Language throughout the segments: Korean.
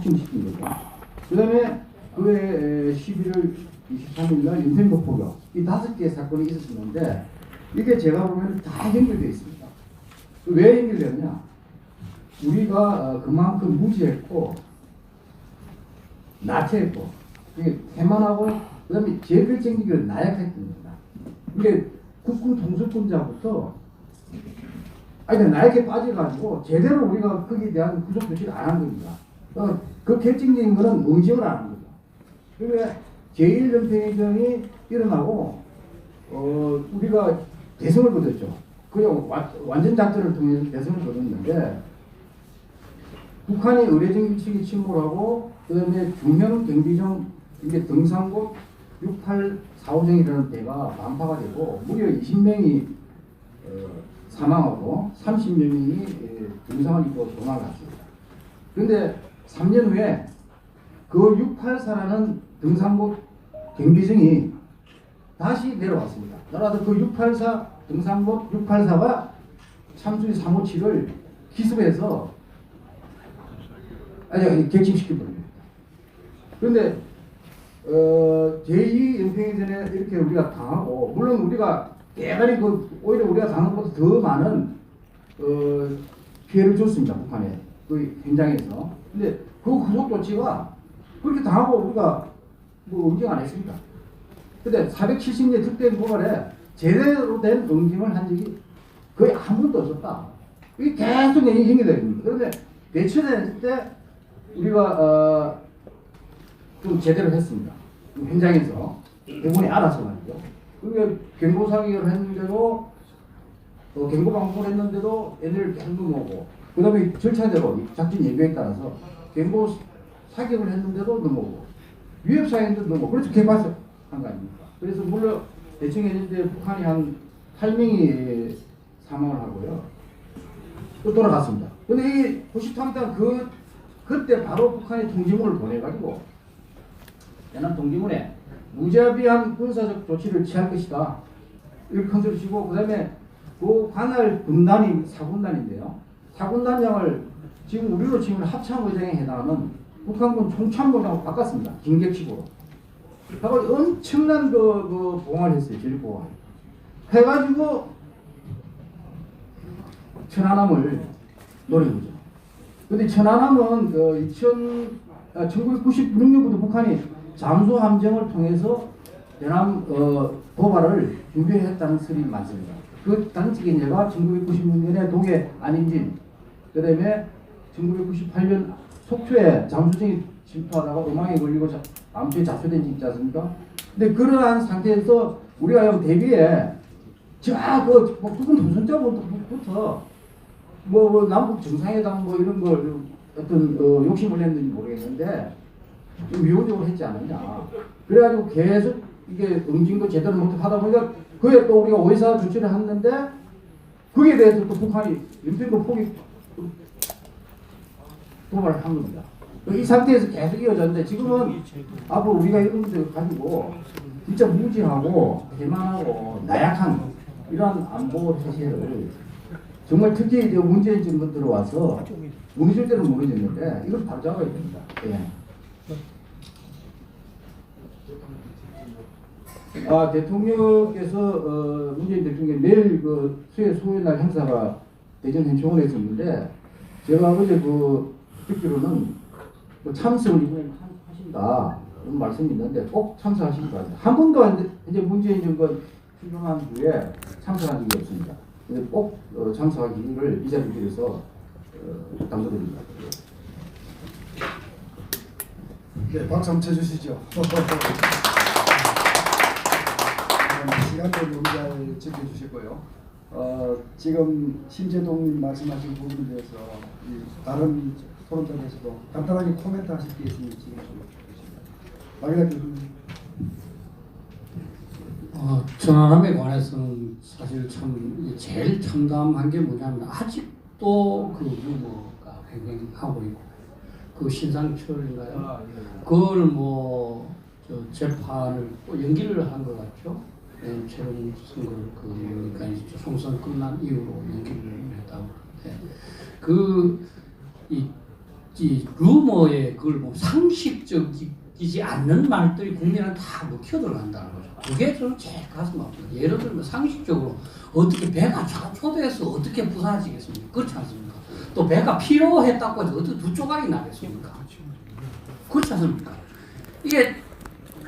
확정시킨 거죠. 그 다음에 그해 11월 23일 날 윤평도 포격 이 5개의 사건이 있었는데 이게 제가 보면 다 연결되어 있습니다. 왜 연결되느냐? 우리가 그만큼 무지했고 나태했고 태만하고 그 다음에 제일 결정적인 게 나약했던 겁니다. 이게 국군 통수권자부터 나약에 빠져가지고 제대로 우리가 거기에 대한 구속 조치를 안 한 겁니다. 그 결정적인 거는 응징을 안 한 거죠. 그러니까 제1연평해전이 일어나고 우리가 대성을 거뒀죠. 그냥 완전 작전을 통해서 대성을 거뒀는데 북한이 의례적 규칙이 침몰하고 그 다음에 중형 경비정 이게 등산곡 6845정이라는 데가 반파가 되고 무려 20명이 사망하고 30명이 등상을 입고 도망갔습니다. 그런데 3년 후에 그 684라는 등산곡 경비정이 다시 내려왔습니다. 나라도 그 684 등산곡 684가 참수리 357을 기습해서 격침시켜버립니다. 그런데 제2연평해전에 이렇게 우리가 당하고 물론 우리가 대단히 오히려 우리가 당한 것보다 더 많은 피해를 줬습니다. 북한에 그 현장에서. 근데 그 후속 조치가 그렇게 당하고 우리가 응징 안 했습니다. 근데 470년 특별 고발에 제대로 된 응징을 한 적이 거의 한 번도 없었다. 이게 계속 연결되어 있습니다. 그런데 대처될 때 우리가 좀 제대로 했습니다. 현장에서 대부분이 알아서 말이죠. 그게 경고 사격을 했는데도 경고 방송을 했는데도 애들 계속 넘어오고 그 다음에 절차대로 작전 예비에 따라서 경고 사격을 했는데도 넘어오고 위협 사격도 넘어오고 그래서 개발한 거 아닙니까? 그래서 물론 대충 했는데 북한이 한 8명이 사망을 하고요. 또 돌아갔습니다. 근데 이 93단 그때 바로 북한이 통지문을 보내가지고 연합 통지문에 무자비한 군사적 조치를 취할 것이다. 이렇게 컨셉을 치고 그 다음에 그 관할 군단이 4군단인데요. 4군단장을 지금 우리로 치면 합참의장에 해당하는 북한군 총참모장으로 바꿨습니다. 긴격식으로. 하고 엄청난 그 봉화를 했어요. 진립봉화. 해가지고 천안함을 노린 거죠. 근데 천안함은 1996년부터 북한이 잠수함정을 통해서 대남 도발을 준비했다는 설이 많습니다. 그 당시 예가 1996년에 독해 안인진, 그 다음에 1998년 속초에 잠수정이 침투하다가 오망에 걸리고 암초에 잡수된 지 있지 않습니까? 근데 그러한 상태에서 우리가 대비에 국군 도전자부터 남북 정상회담 이런 걸 어떤 욕심을 냈는지 모르겠는데 좀 위험적으로 했지 않느냐. 그래가지고 계속 이게 응징도 제대로 못하다 보니까 그에 또 우리가 오해사 조치를 했는데 그에 대해서 또 북한이 연평도 포기 도발을 한 겁니다. 이 상태에서 계속 이어졌는데 지금은 앞으로 우리가 이런 것들 가지고 진짜 무지하고 대만하고 나약한 이러한 안보 태세를 정말 특히 문재인 정부 들어와서 무너질 때는 무너졌는데 이걸 바로 잡아야 됩니다. 예. 대통령께서 문재인 대통령이 내일 수해 소요날 행사가 대전 현충원에 있었는데 제가 어제 듣기로는 참석을 이번에 하신다 이런 말씀이 있는데 꼭 참석하시기 바랍니다. 한 번도 이제 문재인 정권 출범한 후에 참석한 적이 없습니다. 근데 꼭 참석하기를 이 자리를 빌어서 당부드립니다. 네, 박수 한번 쳐주시죠. 시간도 너무 잘 지켜주시고요. 지금 심재동님 말씀하신 부분에 대해서 다른 토론자에서도 간단하게 코멘트 하실 게 있으면 지금 좀 해주십니다. 박일학 교수님. 천안함에 관해서는 사실 참 제일 참담한 게 뭐냐면 아직도 그 루머가 횡행하고 있고 그 신상철인가요? 그걸 재판을 또 연기를 한 것 같죠. 최종 선거를 그러니까 총선 끝난 이후로 연기를 했다고 하는데 이 이 루머에 그걸 뭐 상식적이지 않는 말들이 국민한테 다 먹혀 들어간다는 거죠. 그게 저는 제일 가슴 아픕니다. 예를 들면 상식적으로 어떻게 배가 초대해서 어떻게 부사지겠습니까? 그렇지 않습니까? 또 배가 필요했다고 해서 어떻게 두 조각이 나겠습니까? 그렇지 않습니까? 이게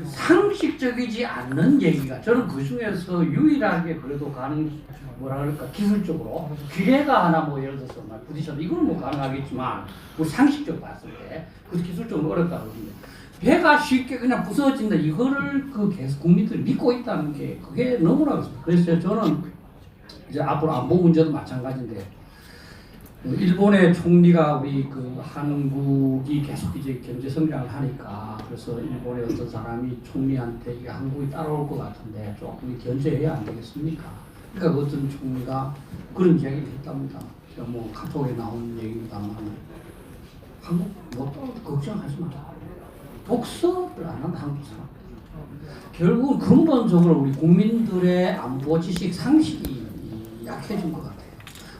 상식적이지 않는 얘기가 저는 그 중에서 유일하게 그래도 가능 뭐라 그럴까 기술적으로 기계가 하나 뭐 예를 들어서 막 부딪혀도 이거는 뭐 가능하겠지만 뭐 상식적으로 봤을 때 그 기술적으로 어렵다고 그러는데 배가 쉽게 그냥 부서진다 이거를 그 계속 국민들이 믿고 있다는 게 그게 너무나 그렇습니다. 그래서 저는 이제 앞으로 안보 문제도 마찬가지인데 일본의 총리가 우리 그 한국이 계속 이제 경제 성장을 하니까 그래서 일본의 어떤 사람이 총리한테 이게 한국이 따라올 것 같은데 조금 견제해야 안 되겠습니까? 그러니까 어떤 총리가 그런 이야기를 했답니다. 제가 뭐 카톡에 나온 얘기입니다만 한국 뭐 걱정하지 마라. 독서를 안 한다 한국 사람. 결국은 근본적으로 우리 국민들의 안보 지식 상식이 약해진 것 같아요.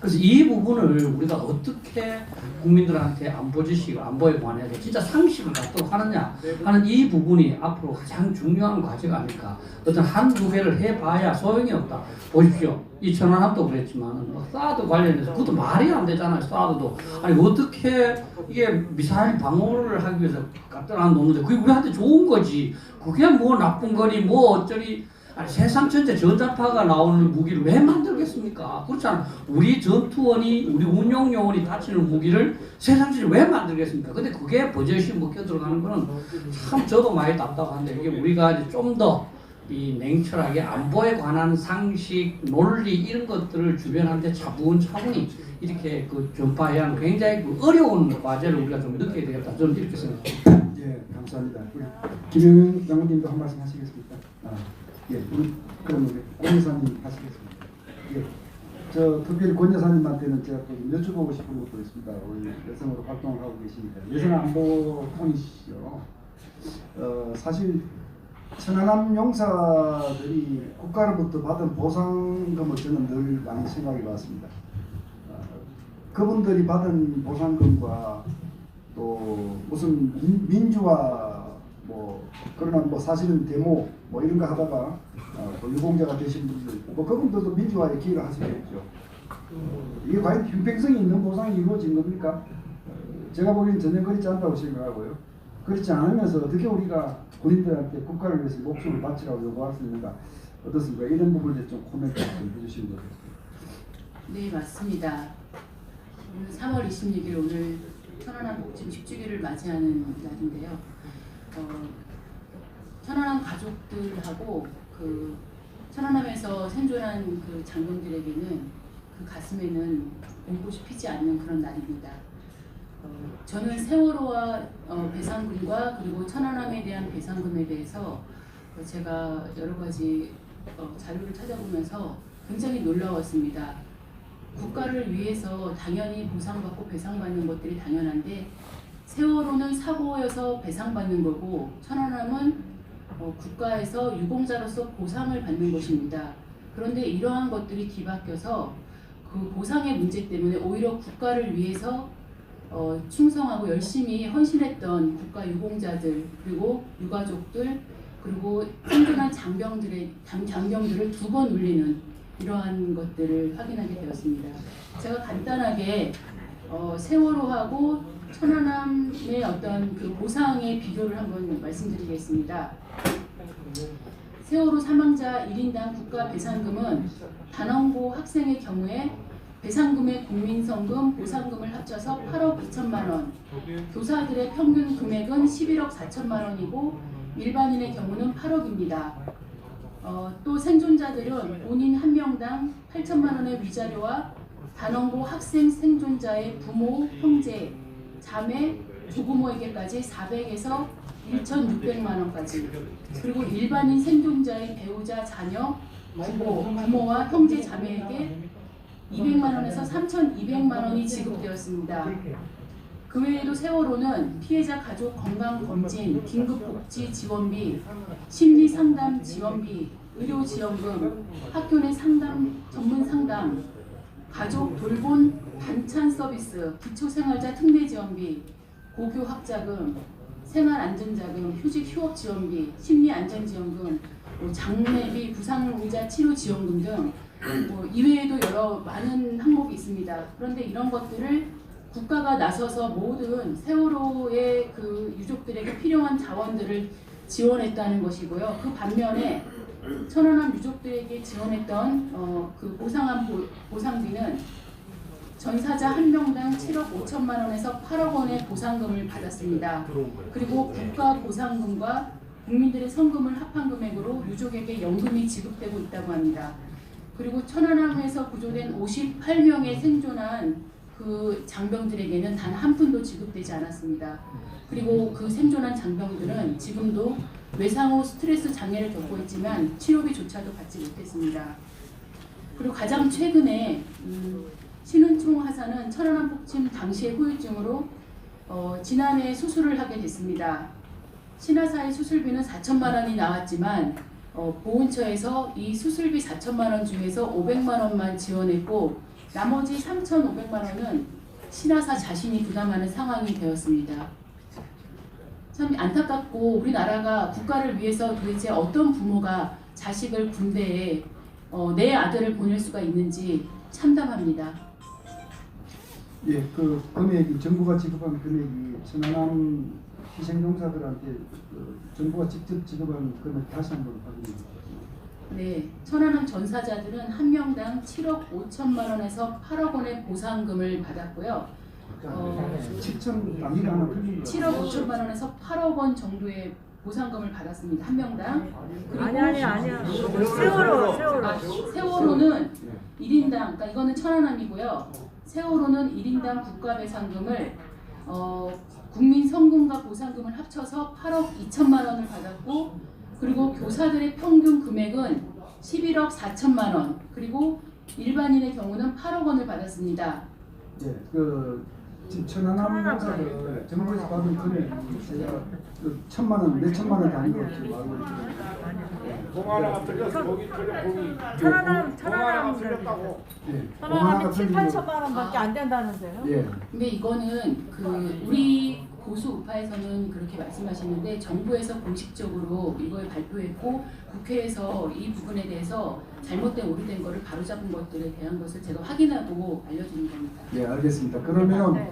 그래서 이 부분을 우리가 어떻게 국민들한테 안보 지식, 안보에 관해서 진짜 상식을 갖도록 하느냐 하는 이 부분이 앞으로 가장 중요한 과제가 아닐까. 어떤 한두 개를 해봐야 소용이 없다. 보십시오. 이 천안함도 그랬지만 사드 관련해서 그것도 말이 안 되잖아요. 사드도. 아니 어떻게 이게 미사일 방어를 하기 위해서 갖다 놓는데 그게 우리한테 좋은 거지. 그게 뭐 나쁜 거니 뭐 어쩌니. 아니 세상 전체 전자파가 나오는 무기를 왜 만들겠습니까? 그렇잖아. 우리 전투원이 우리 운용 요원이 다치는 무기를 세상 전체 왜 만들겠습니까? 근데 그게 버젓이 먹혀 들어가는 거는 참 저도 많이 답답한데 이게 우리가 이제 좀 더 이 냉철하게 안보에 관한 상식, 논리 이런 것들을 주변한테 차분차분히 이렇게 그 전파해야 하는 굉장히 그 어려운 과제를 우리가 좀 느껴야 되겠다. 저는 이렇게 생각합니다. 예, 감사합니다. 우리 김영윤 장관님도 한 말씀 하시겠습니까? 예, 그럼 우리 권 여사님 하시겠습니다. 예, 저 특별히 권 여사님한테는 제가 또 여쭤보고 싶은 것도 있습니다. 우리 여성으로 활동을 하고 계십니다. 여성 안보 통이시죠. 사실 천안함 용사들이 국가로부터 받은 보상금을 저는 늘 많이 생각해 봤습니다. 그분들이 받은 보상금과 또 무슨 민주화 뭐 그러나 뭐 사실은 데모 뭐 이런 거 하다가 또 유공자가 되신 분들 뭐 그분들도 민주화에 기여를 하시겠죠. 이게 과연 형평성이 있는 보상이 이루어진 겁니까? 제가 보기엔 전혀 그렇지 않다고 생각하고요. 그렇지 않으면서 어떻게 우리가 군인들한테 국가를 위해서 목숨을 바치라고 요구할 수 있는가 어떻습니까? 이런 부분에 좀 코멘트 좀 해주시면 좋겠습니다. 네, 맞습니다. 오늘 3월 26일 오늘 천안함 복진 10주기를 맞이하는 날인데요. 천안함 가족들하고 그 천안함에서 생존한 그 장병들에게는 그 가슴에는 봄꽃이 피지 않는 그런 날입니다. 저는 세월호와 배상금과 그리고 천안함에 대한 배상금에 대해서 제가 여러 가지 자료를 찾아보면서 굉장히 놀라웠습니다. 국가를 위해서 당연히 보상받고 배상받는 것들이 당연한데 세월호는 사고여서 배상받는 거고 천안함은 국가에서 유공자로서 보상을 받는 것입니다. 그런데 이러한 것들이 뒤바뀌어서 그 보상의 문제 때문에 오히려 국가를 위해서 충성하고 열심히 헌신했던 국가 유공자들 그리고 유가족들 그리고 생존한 장병들을 두 번 울리는 이러한 것들을 확인하게 되었습니다. 제가 간단하게 세월호하고 천안함의 어떤 그 보상의 비교를 한번 말씀드리겠습니다. 세월호 사망자 1인당 국가 배상금은 단원고 학생의 경우에 배상금의 국민성금, 보상금을 합쳐서 8억 2천만 원, 교사들의 평균 금액은 11억 4천만 원이고 일반인의 경우는 8억입니다. 또 생존자들은 본인 한 명당 8천만 원의 위자료와 단원고 학생 생존자의 부모, 형제, 자매, 조부모에게까지 400에서 1,600만 원까지 그리고 일반인 생존자의 배우자, 자녀, 부모와 형제, 자매에게 200만 원에서 3,200만 원이 지급되었습니다. 그 외에도 세월호는 피해자 가족 건강검진, 긴급복지 지원비, 심리상담 지원비, 의료지원금, 학교 내 상담, 전문 상담, 가족 돌봄 반찬 서비스, 기초생활자 특례지원비, 고교 학자금, 생활안전자금, 휴직 휴업 지원비, 심리안전지원금, 뭐 장례비, 부상의자 치료 지원금 등 뭐 이외에도 여러 많은 항목이 있습니다. 그런데 이런 것들을 국가가 나서서 모든 세월호의 그 유족들에게 필요한 자원들을 지원했다는 것이고요. 그 반면에 천안함 유족들에게 지원했던 그 보상비는 전사자 한 명당 7억 5천만 원에서 8억 원의 보상금을 받았습니다. 그리고 국가 보상금과 국민들의 성금을 합한 금액으로 유족에게 연금이 지급되고 있다고 합니다. 그리고 천안함에서 구조된 58명의 생존한 그 장병들에게는 단 한 푼도 지급되지 않았습니다. 그리고 그 생존한 장병들은 지금도 외상후 스트레스 장애를 겪고 있지만 치료비조차도 받지 못했습니다. 그리고 가장 최근에 신은총 하사는 천안함 폭침 당시의 후유증으로 지난해 수술을 하게 됐습니다. 신하사의 수술비는 4천만 원이 나왔지만 보훈처에서 이 수술비 4천만 원 중에서 500만 원만 지원했고 나머지 3,500만 원은 신하사 자신이 부담하는 상황이 되었습니다. 참 안타깝고 우리나라가 국가를 위해서 도대체 어떤 부모가 자식을 군대에 내 아들을 보낼 수가 있는지 참담합니다. 예, 그 금액이 정부가 지급한 금액이 천안함 희생용사들한테 정부가 직접 지급한 금액 다시 한번 확인해 주십시오. 네, 천안함 전사자들은 한 명당 7억 5천만 원에서 8억 원의 보상금을 받았고요. 7천 단위가 하나 틀린 거. 7억 5천만 원에서 8억 원 정도의 보상금을 받았습니다. 한 명당. 그리고 아니야. 세월호는 1인당, 그러니까 이거는 천안함이고요. 세월호는 1인당 국가배상금을 국민 성금과 보상금을 합쳐서 8억 2천만 원을 받았고, 그리고 교사들의 평균 금액은 11억 4천만 원, 그리고 일반인의 경우는 8억 원을 받았습니다. 예, 그 지금 천안함 용사들 정부에서 받은 금액이 제가 그 1,000만 원, 몇 천만 원 단위로 지금 알고 있습니다. 공 하나가 틀렸어. 거기 틀려 거기. 천안함 공 하나가 틀렸다고. 예, 천안함이 7, 틀린 거. 8천만 원밖에 안 된다는데요? 예, 근데 이거는 그 우리 보수 우파에서는 그렇게 말씀하시는데 정부에서 공식적으로 이걸 발표했고 국회에서 이 부분에 대해서 잘못된 오류된 거를 바로잡은 것들에 대한 것을 제가 확인하고 알려드리는 겁니다. 예, 알겠습니다. 그러면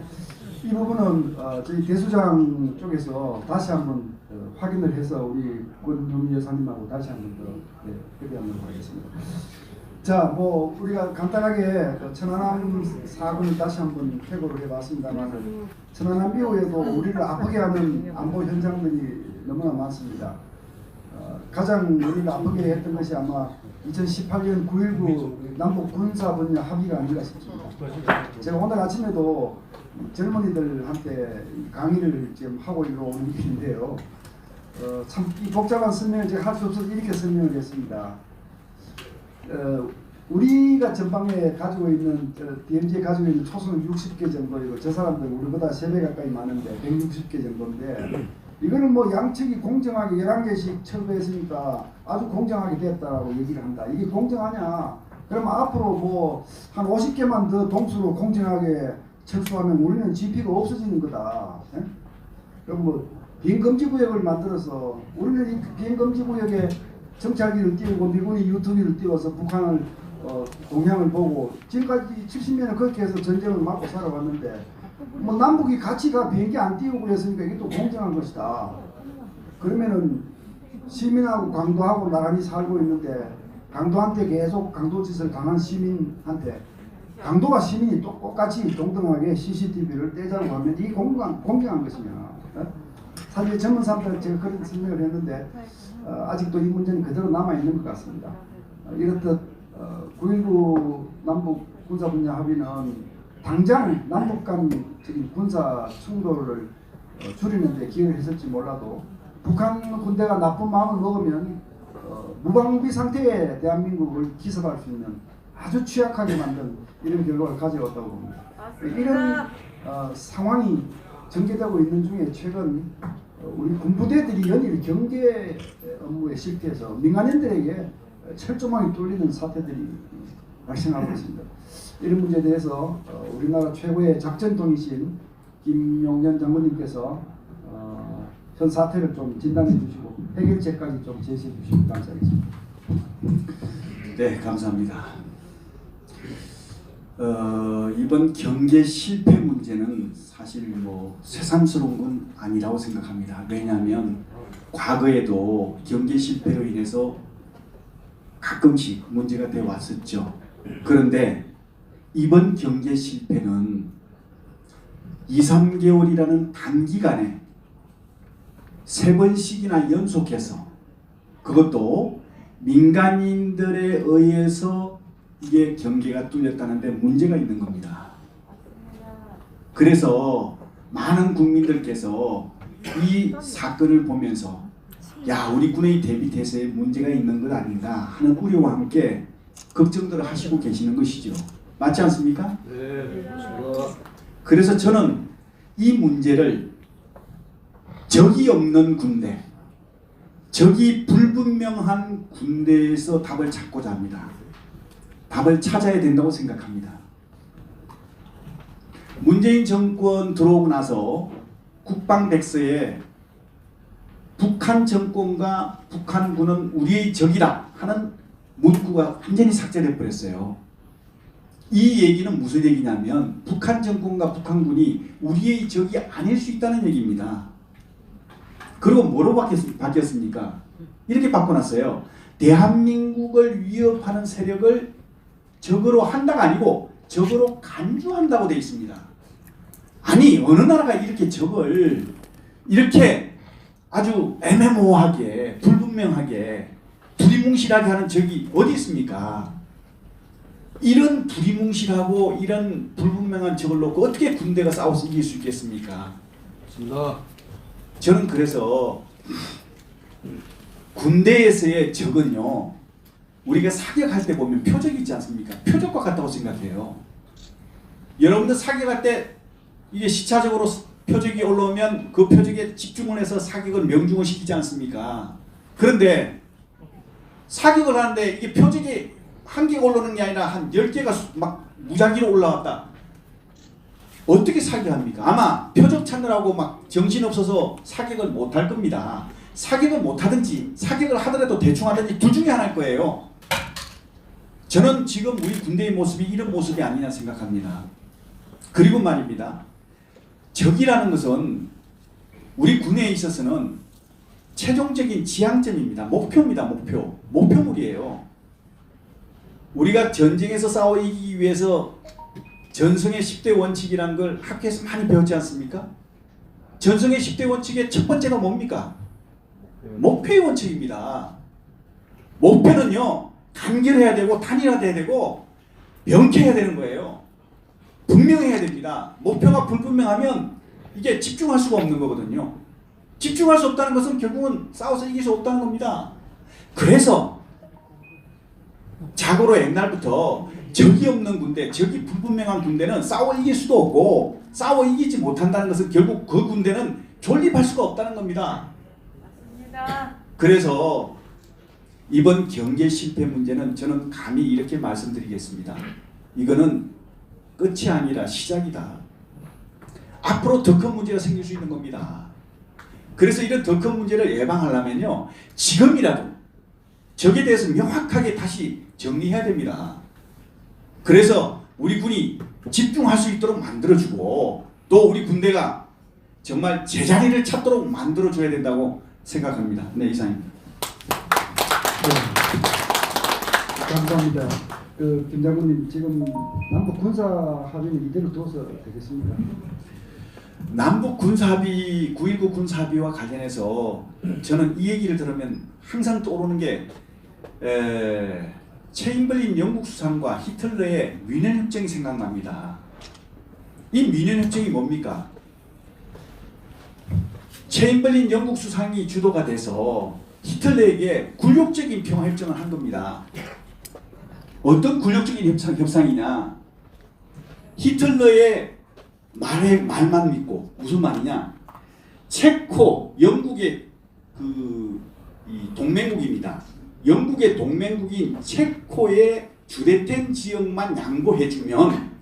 이 부분은 저희 대수장 쪽에서 다시 한번 확인을 해서 우리 권유미 여사님하고 다시 한번 더 협의하도록 하겠습니다. 자, 뭐 우리가 간단하게 천안함 사건을 다시 한번 회고를 해봤습니다만 천안함 이후에도 우리를 아프게 하는 안보 현장들이 너무나 많습니다. 가장 우리를 아프게 했던 것이 아마 2018년 9.19 남북 군사 분야 합의가 아닌가 싶습니다. 제가 오늘 아침에도 젊은이들한테 강의를 지금 하고 오는 길인데요. 참 이 복잡한 설명을 제가 할 수 없어서 이렇게 설명을 했습니다. 우리가 전방에 가지고 있는 DMZ에 가지고 있는 초소는 60개 정도이고 저 사람들 우리보다 3배 가까이 많은데 160개 정도인데 이거를 뭐 양측이 공정하게 11개씩 처리했으니까 아주 공정하게 됐다라고 얘기를 한다. 이게 공정하냐? 그러면 앞으로 뭐 한 50개만 더 동수로 공정하게 철수하면 우리는 GP가 없어지는 거다. 예? 그럼 뭐 비행금지구역을 만들어서 우리는 이 비행금지구역에 정찰기를 띄우고 미군이 유투기를 띄워서 북한을 동향을 보고 지금까지 70년을 그렇게 해서 전쟁을 막고 살아왔는데 뭐 남북이 같이 다 비행기 안 띄우고 그랬으니까 이게 또 공정한 것이다. 그러면은 시민하고 강도하고 나란히 살고 있는데 강도한테 계속 강도짓을 당한 시민한테 강도와 시민이 똑같이 동등하게 CCTV를 떼자고 하면 이게 공정한 것이냐. 사실 전문 사람들 제가 그런 설명을 했는데 아직도 이 문제는 그대로 남아있는 것 같습니다. 이렇듯 9.19 남북 군사 분야 합의는 당장 남북 간 군사 충돌을 줄이는 데 기여를 했을지 몰라도 북한 군대가 나쁜 마음을 먹으면 무방비 상태에 대한민국을 기습할 수 있는 아주 취약하게 만든 이런 결과를 가져왔다고 봅니다. 이런 상황이 전개되고 있는 중에 최근 우리 군부대들이 연일 경계 업무에 실패해서 민간인들에게 철조망이 뚫리는 사태들이 발생하고 있습니다. 이런 문제에 대해서 우리나라 최고의 작전통이신 김용년 장관님께서 현 사태를 좀 진단해 주시고 해결책까지 좀 제시해 주시면 감사하겠습니다. 네, 감사합니다. 이번 경제 실패 문제는 사실 뭐 새삼스러운 건 아니라고 생각합니다. 왜냐하면 과거에도 경제 실패로 인해서 가끔씩 문제가 되어 왔었죠. 그런데 이번 경제 실패는 2, 3개월이라는 단기간에 3번씩이나 연속해서 그것도 민간인들에 의해서 이게 경계가 뚫렸다는데 문제가 있는 겁니다. 그래서 많은 국민들께서 이 사건을 보면서 야, 우리 군의 대비 태세에 문제가 있는 것 아닌가 하는 우려와 함께 걱정들을 하시고 계시는 것이죠. 맞지 않습니까? 네. 그래서 저는 이 문제를 적이 없는 군대, 적이 불분명한 군대에서 답을 찾고자 합니다. 답을 찾아야 된다고 생각합니다. 문재인 정권 들어오고 나서 국방백서에 북한 정권과 북한군은 우리의 적이다 하는 문구가 완전히 삭제돼 버렸어요. 이 얘기는 무슨 얘기냐면 북한 정권과 북한군이 우리의 적이 아닐 수 있다는 얘기입니다. 그리고 뭐로 바뀌었습니까? 이렇게 바꿔놨어요. 대한민국을 위협하는 세력을 적으로 한다가 아니고 적으로 간주한다고 되어 있습니다. 아니 어느 나라가 이렇게 적을 이렇게 아주 애매모호하게 불분명하게 두리뭉실하게 하는 적이 어디 있습니까? 이런 두리뭉실하고 이런 불분명한 적을 놓고 어떻게 군대가 싸워서 이길 수 있겠습니까? 저는 그래서 군대에서의 적은요, 우리가 사격할 때 보면 표적이 있지 않습니까? 표적과 같다고 생각해요. 여러분들 사격할 때 이게 시차적으로 표적이 올라오면 그 표적에 집중을 해서 사격을 명중을 시키지 않습니까? 그런데 사격을 하는데 이게 표적이 한 개가 올라오는 게 아니라 한 10개가 막 무작위로 올라왔다. 어떻게 사격합니까? 아마 표적 찾느라고 막 정신없어서 사격을 못할 겁니다. 사격을 못하든지 사격을 하더라도 대충 하든지 둘 중에 하나일 거예요. 저는 지금 우리 군대의 모습이 이런 모습이 아니냐 생각합니다. 그리고 말입니다. 적이라는 것은 우리 군에 있어서는 최종적인 지향점입니다. 목표입니다. 목표물이에요. 우리가 전쟁에서 싸워 이기기 위해서 전성의 10대 원칙이라는 걸 학교에서 많이 배웠지 않습니까? 전성의 10대 원칙의 첫 번째가 뭡니까? 목표의 원칙입니다. 목표는요, 간결해야 되고 단일화돼야 되고 명쾌해야 되는 거예요. 분명해야 됩니다. 목표가 불분명하면 이게 집중할 수가 없는 거거든요. 집중할 수 없다는 것은 결국은 싸워서 이길 수 없다는 겁니다. 그래서 자고로 옛날부터 적이 없는 군대, 적이 불분명한 군대는 싸워 이길 수도 없고 싸워 이기지 못한다는 것은 결국 그 군대는 존립할 수가 없다는 겁니다. 맞습니다. 그래서 이번 경제 실패 문제는 저는 감히 이렇게 말씀드리겠습니다. 이거는 끝이 아니라 시작이다. 앞으로 더 큰 문제가 생길 수 있는 겁니다. 그래서 이런 더 큰 문제를 예방하려면요, 지금이라도 적에 대해서 명확하게 다시 정리해야 됩니다. 그래서 우리 군이 집중할 수 있도록 만들어주고 또 우리 군대가 정말 제자리를 찾도록 만들어줘야 된다고 생각합니다. 네, 이상입니다. 네. 감사합니다. 김 장군님, 지금 남북 군사 합의는 이대로 둬서 되겠습니까? 남북 군사합의, 9.19 군사합의와 관련해서 저는 이 얘기를 들으면 항상 떠오르는 게 체인벌린 영국 수상과 히틀러의 뮌헨 협정이 생각납니다. 이 뮌헨 협정이 뭡니까? 체인벌린 영국 수상이 주도가 돼서 히틀러에게 굴욕적인 평화 협정을 한 겁니다. 어떤 굴욕적인 협상이냐? 히틀러의 말만 믿고, 무슨 말이냐? 체코, 영국의 이 동맹국입니다. 영국의 동맹국인 체코의 주대된 지역만 양보해주면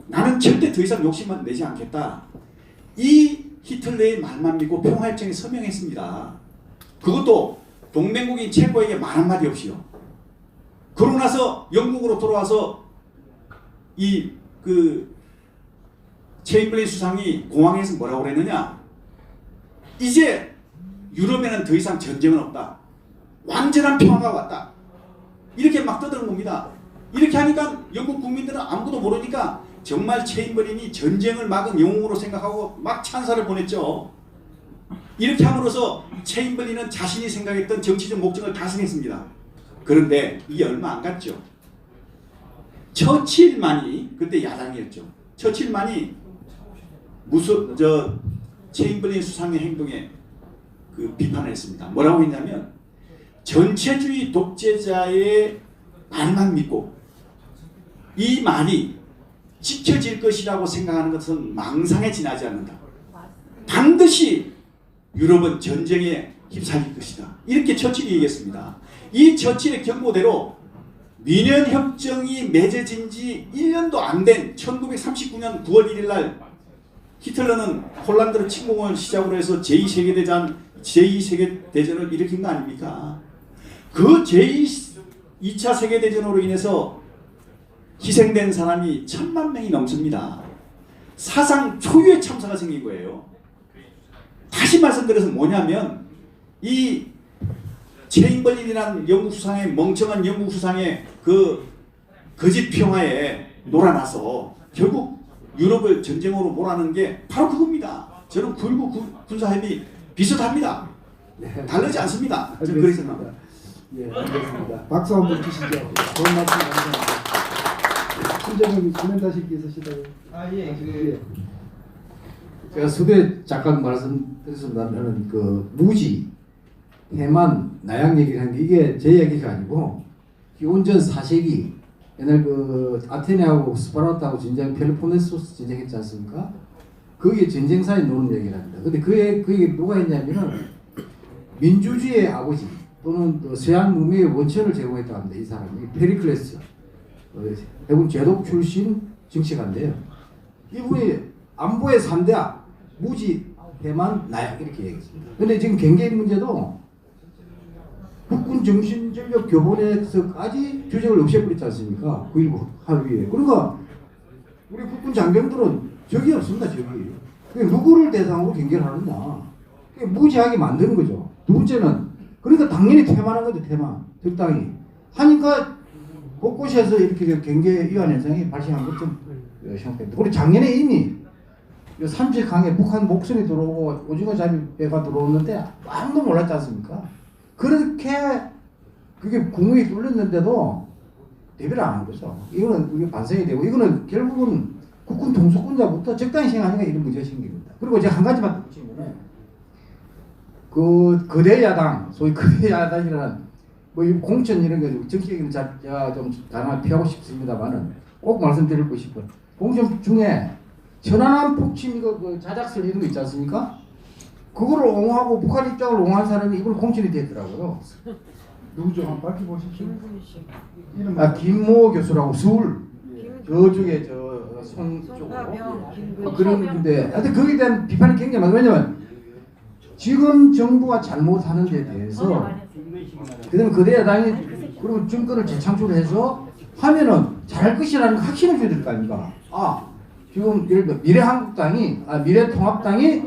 나는 절대 더 이상 욕심만 내지 않겠다. 이 히틀러의 말만 믿고 평화협정에 서명했습니다. 그것도 동맹국인 체코에게 말 한마디 없이요. 그러고 나서 영국으로 돌아와서 체인블린 수상이 공항에서 뭐라고 그랬느냐? 이제 유럽에는 더 이상 전쟁은 없다. 완전한 평화가 왔다. 이렇게 막 떠드는 겁니다. 이렇게 하니까 영국 국민들은 아무것도 모르니까 정말 체인블린이 전쟁을 막은 영웅으로 생각하고 막 찬사를 보냈죠. 이렇게 함으로써 체인블린은 자신이 생각했던 정치적 목적을 달성했습니다. 그런데 이게 얼마 안 갔죠. 처칠만이 그때 야당이었죠. 처칠만이 체인블린 수상의 행동에 비판을 했습니다. 뭐라고 했냐면 전체주의 독재자의 말만 믿고 이 말이 지켜질 것이라고 생각하는 것은 망상에 지나지 않는다. 반드시 유럽은 전쟁에 휩싸일 것이다. 이렇게 처칠이 얘기했습니다. 이 처칠의 경고대로 미넨협정이 맺어진 지 1년도 안 된 1939년 9월 1일 날 히틀러는 폴란드를 침공을 시작으로 해서 제2세계대전을 일으킨 거 아닙니까? 그 제2차 세계대전으로 인해서 희생된 사람이 1000만 명이 넘습니다. 사상 초유의 참사가 생긴 거예요. 다시 말씀드려서 뭐냐면 이 체인벌린이라는 영국 수상의 멍청한 영국 수상의 그 거짓 평화에 놀아나서 결국 유럽을 전쟁으로 몰아넣은 게 바로 그겁니다. 저는 9.19 군사협의 비슷합니다. 네. 다르지 않습니다. 저는 그렇게 생각합니다. 예, 알겠습니다. 박수 한번 주시죠. 좋은 말씀 감사합니다. 신재동 코멘트 하실 게 있으시다고요? 예. 제가 수배 잠깐 말씀드렸습니다면 무지, 해만, 나양 얘기를 하는 게 이게 제 얘기가 아니고 기원전 4세기 옛날 아테네하고 스파르타하고 전쟁 펠로폰네소스 전쟁했지 않습니까? 그게 전쟁사에 노는 얘기랍니다. 근데 그게 누가 했냐면은 민주주의의 아버지 또는 서양 문명의 원천을 제공했다고 합니다. 이 사람이 페리클레스 해군 제독 출신 정치가인데요. 이분이 안보의 3대 무지, 해만, 나약 이렇게 얘기했습니다. 근데 지금 경계인 문제도 국군 정신전력 교본에서까지 규정을 없애버렸지 않습니까? 9.19 합의에. 그러니까 우리 국군 장병들은 적이 없습니다. 적이. 누구를 대상으로 경계를 하느냐. 무지하게 만드는 거죠. 두 번째는 그러니까 당연히 퇴만한 거죠. 퇴만. 적당히. 하니까 곳곳에서 이렇게 경계 위반 현상이 발생한 것좀 생각합니다. 우리 작년에 이미 삼척항에 북한 목선이 들어오고 오징어 잡이배가 들어오는데 아무도 몰랐지 않습니까? 그렇게 그게 구멍이 뚫렸는데도 대비를 안 한 거죠. 이거는 우리 반성이 되고 이거는 결국은 국군 통수권자부터 적당히 생각하니까 이런 문제가 생긴 겁니다. 그리고 제가 한 가지만 더 붙이면은 거대 야당, 소위 거대 야당이라는 공천 이런 거 정치 얘기는 제가 좀 다만 피하고 싶습니다만은 꼭 말씀드리고 싶어요. 공천 중에 천안함 폭침 자작설 이런 거 있지 않습니까? 그거를 옹호하고 북한 입장을 옹호한 사람이 이번 공천이 됐더라고요. 누구죠? 한번 밝혀보십시오. 이름 김모 교수라고 서울 예. 저쪽에 손 쪽으로 그런데 하여튼 거기에 대한 비판이 굉장히 많아요. 왜냐면 지금 정부가 잘못하는 데 대해서 그다음에 거대 야당이 그리고 정권을 재창출해서 하면은 잘할 것이라는 확신을 줘야 될 거 아닙니까? 지금 예를 들어 미래통합당이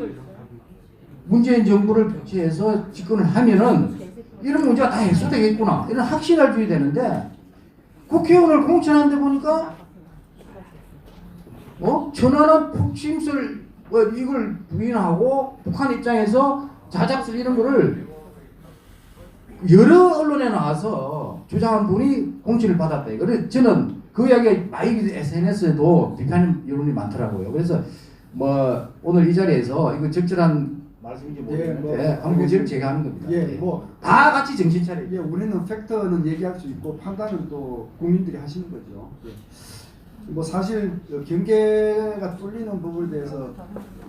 문재인 정부를 교체해서 집권을 하면은 이런 문제가 다 해소되겠구나 이런 확신을 줘야 되는데 국회의원을 공천한 데 보니까 천안함 폭침설 이걸 부인하고 북한 입장에서 자작설 이런 거를 여러 언론에 나와서 주장한 분이 공천을 받았다. 그래서 저는 그 이야기가 많이 SNS에도 비판 여론이 많더라고요. 그래서 오늘 이 자리에서 이거 적절한 말씀인지 모르겠는데 한번 의지를 제가 하는 겁니다. 다 같이 정신 차려. 우리는 팩트는 얘기할 수 있고 판단은 또 국민들이 하시는 거죠. 사실 경계가 뚫리는 부분에 대해서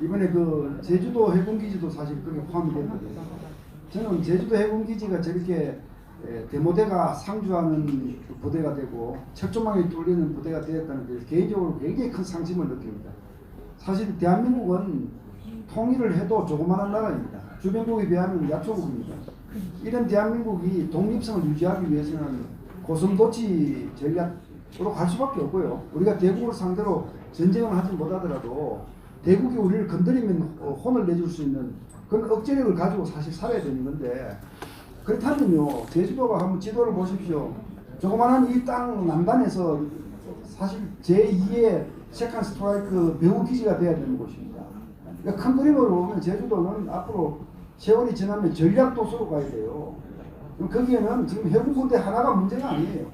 이번에 제주도 해군기지도 사실 거기 포함이 됐거든요. 저는 제주도 해군기지가 저렇게 대모대가 상주하는 부대가 되고 철조망이 뚫리는 부대가 되었다는 데 개인적으로 굉장히 큰 상심을 느낍니다. 사실 대한민국은 통일을 해도 조그마한 나라입니다. 주변국에 비하면 약초국입니다. 이런 대한민국이 독립성을 유지하기 위해서는 고슴도치 전략으로 갈 수밖에 없고요. 우리가 대국을 상대로 전쟁을 하지 못하더라도 대국이 우리를 건드리면 혼을 내줄 수 있는 그런 억제력을 가지고 사실 살아야 되는 건데, 그렇다면요, 제주도가 한번 지도를 보십시오. 조그마한 이 땅 남단에서 사실 제2의 세컨 스트라이크 배후 기지가 돼야 되는 곳입니다. 그러니까 큰 그림으로 보면 제주도는 앞으로 세월이 지나면 전략 도서로 가야 돼요. 거기에는 지금 해군 부대 하나가 문제가 아니에요.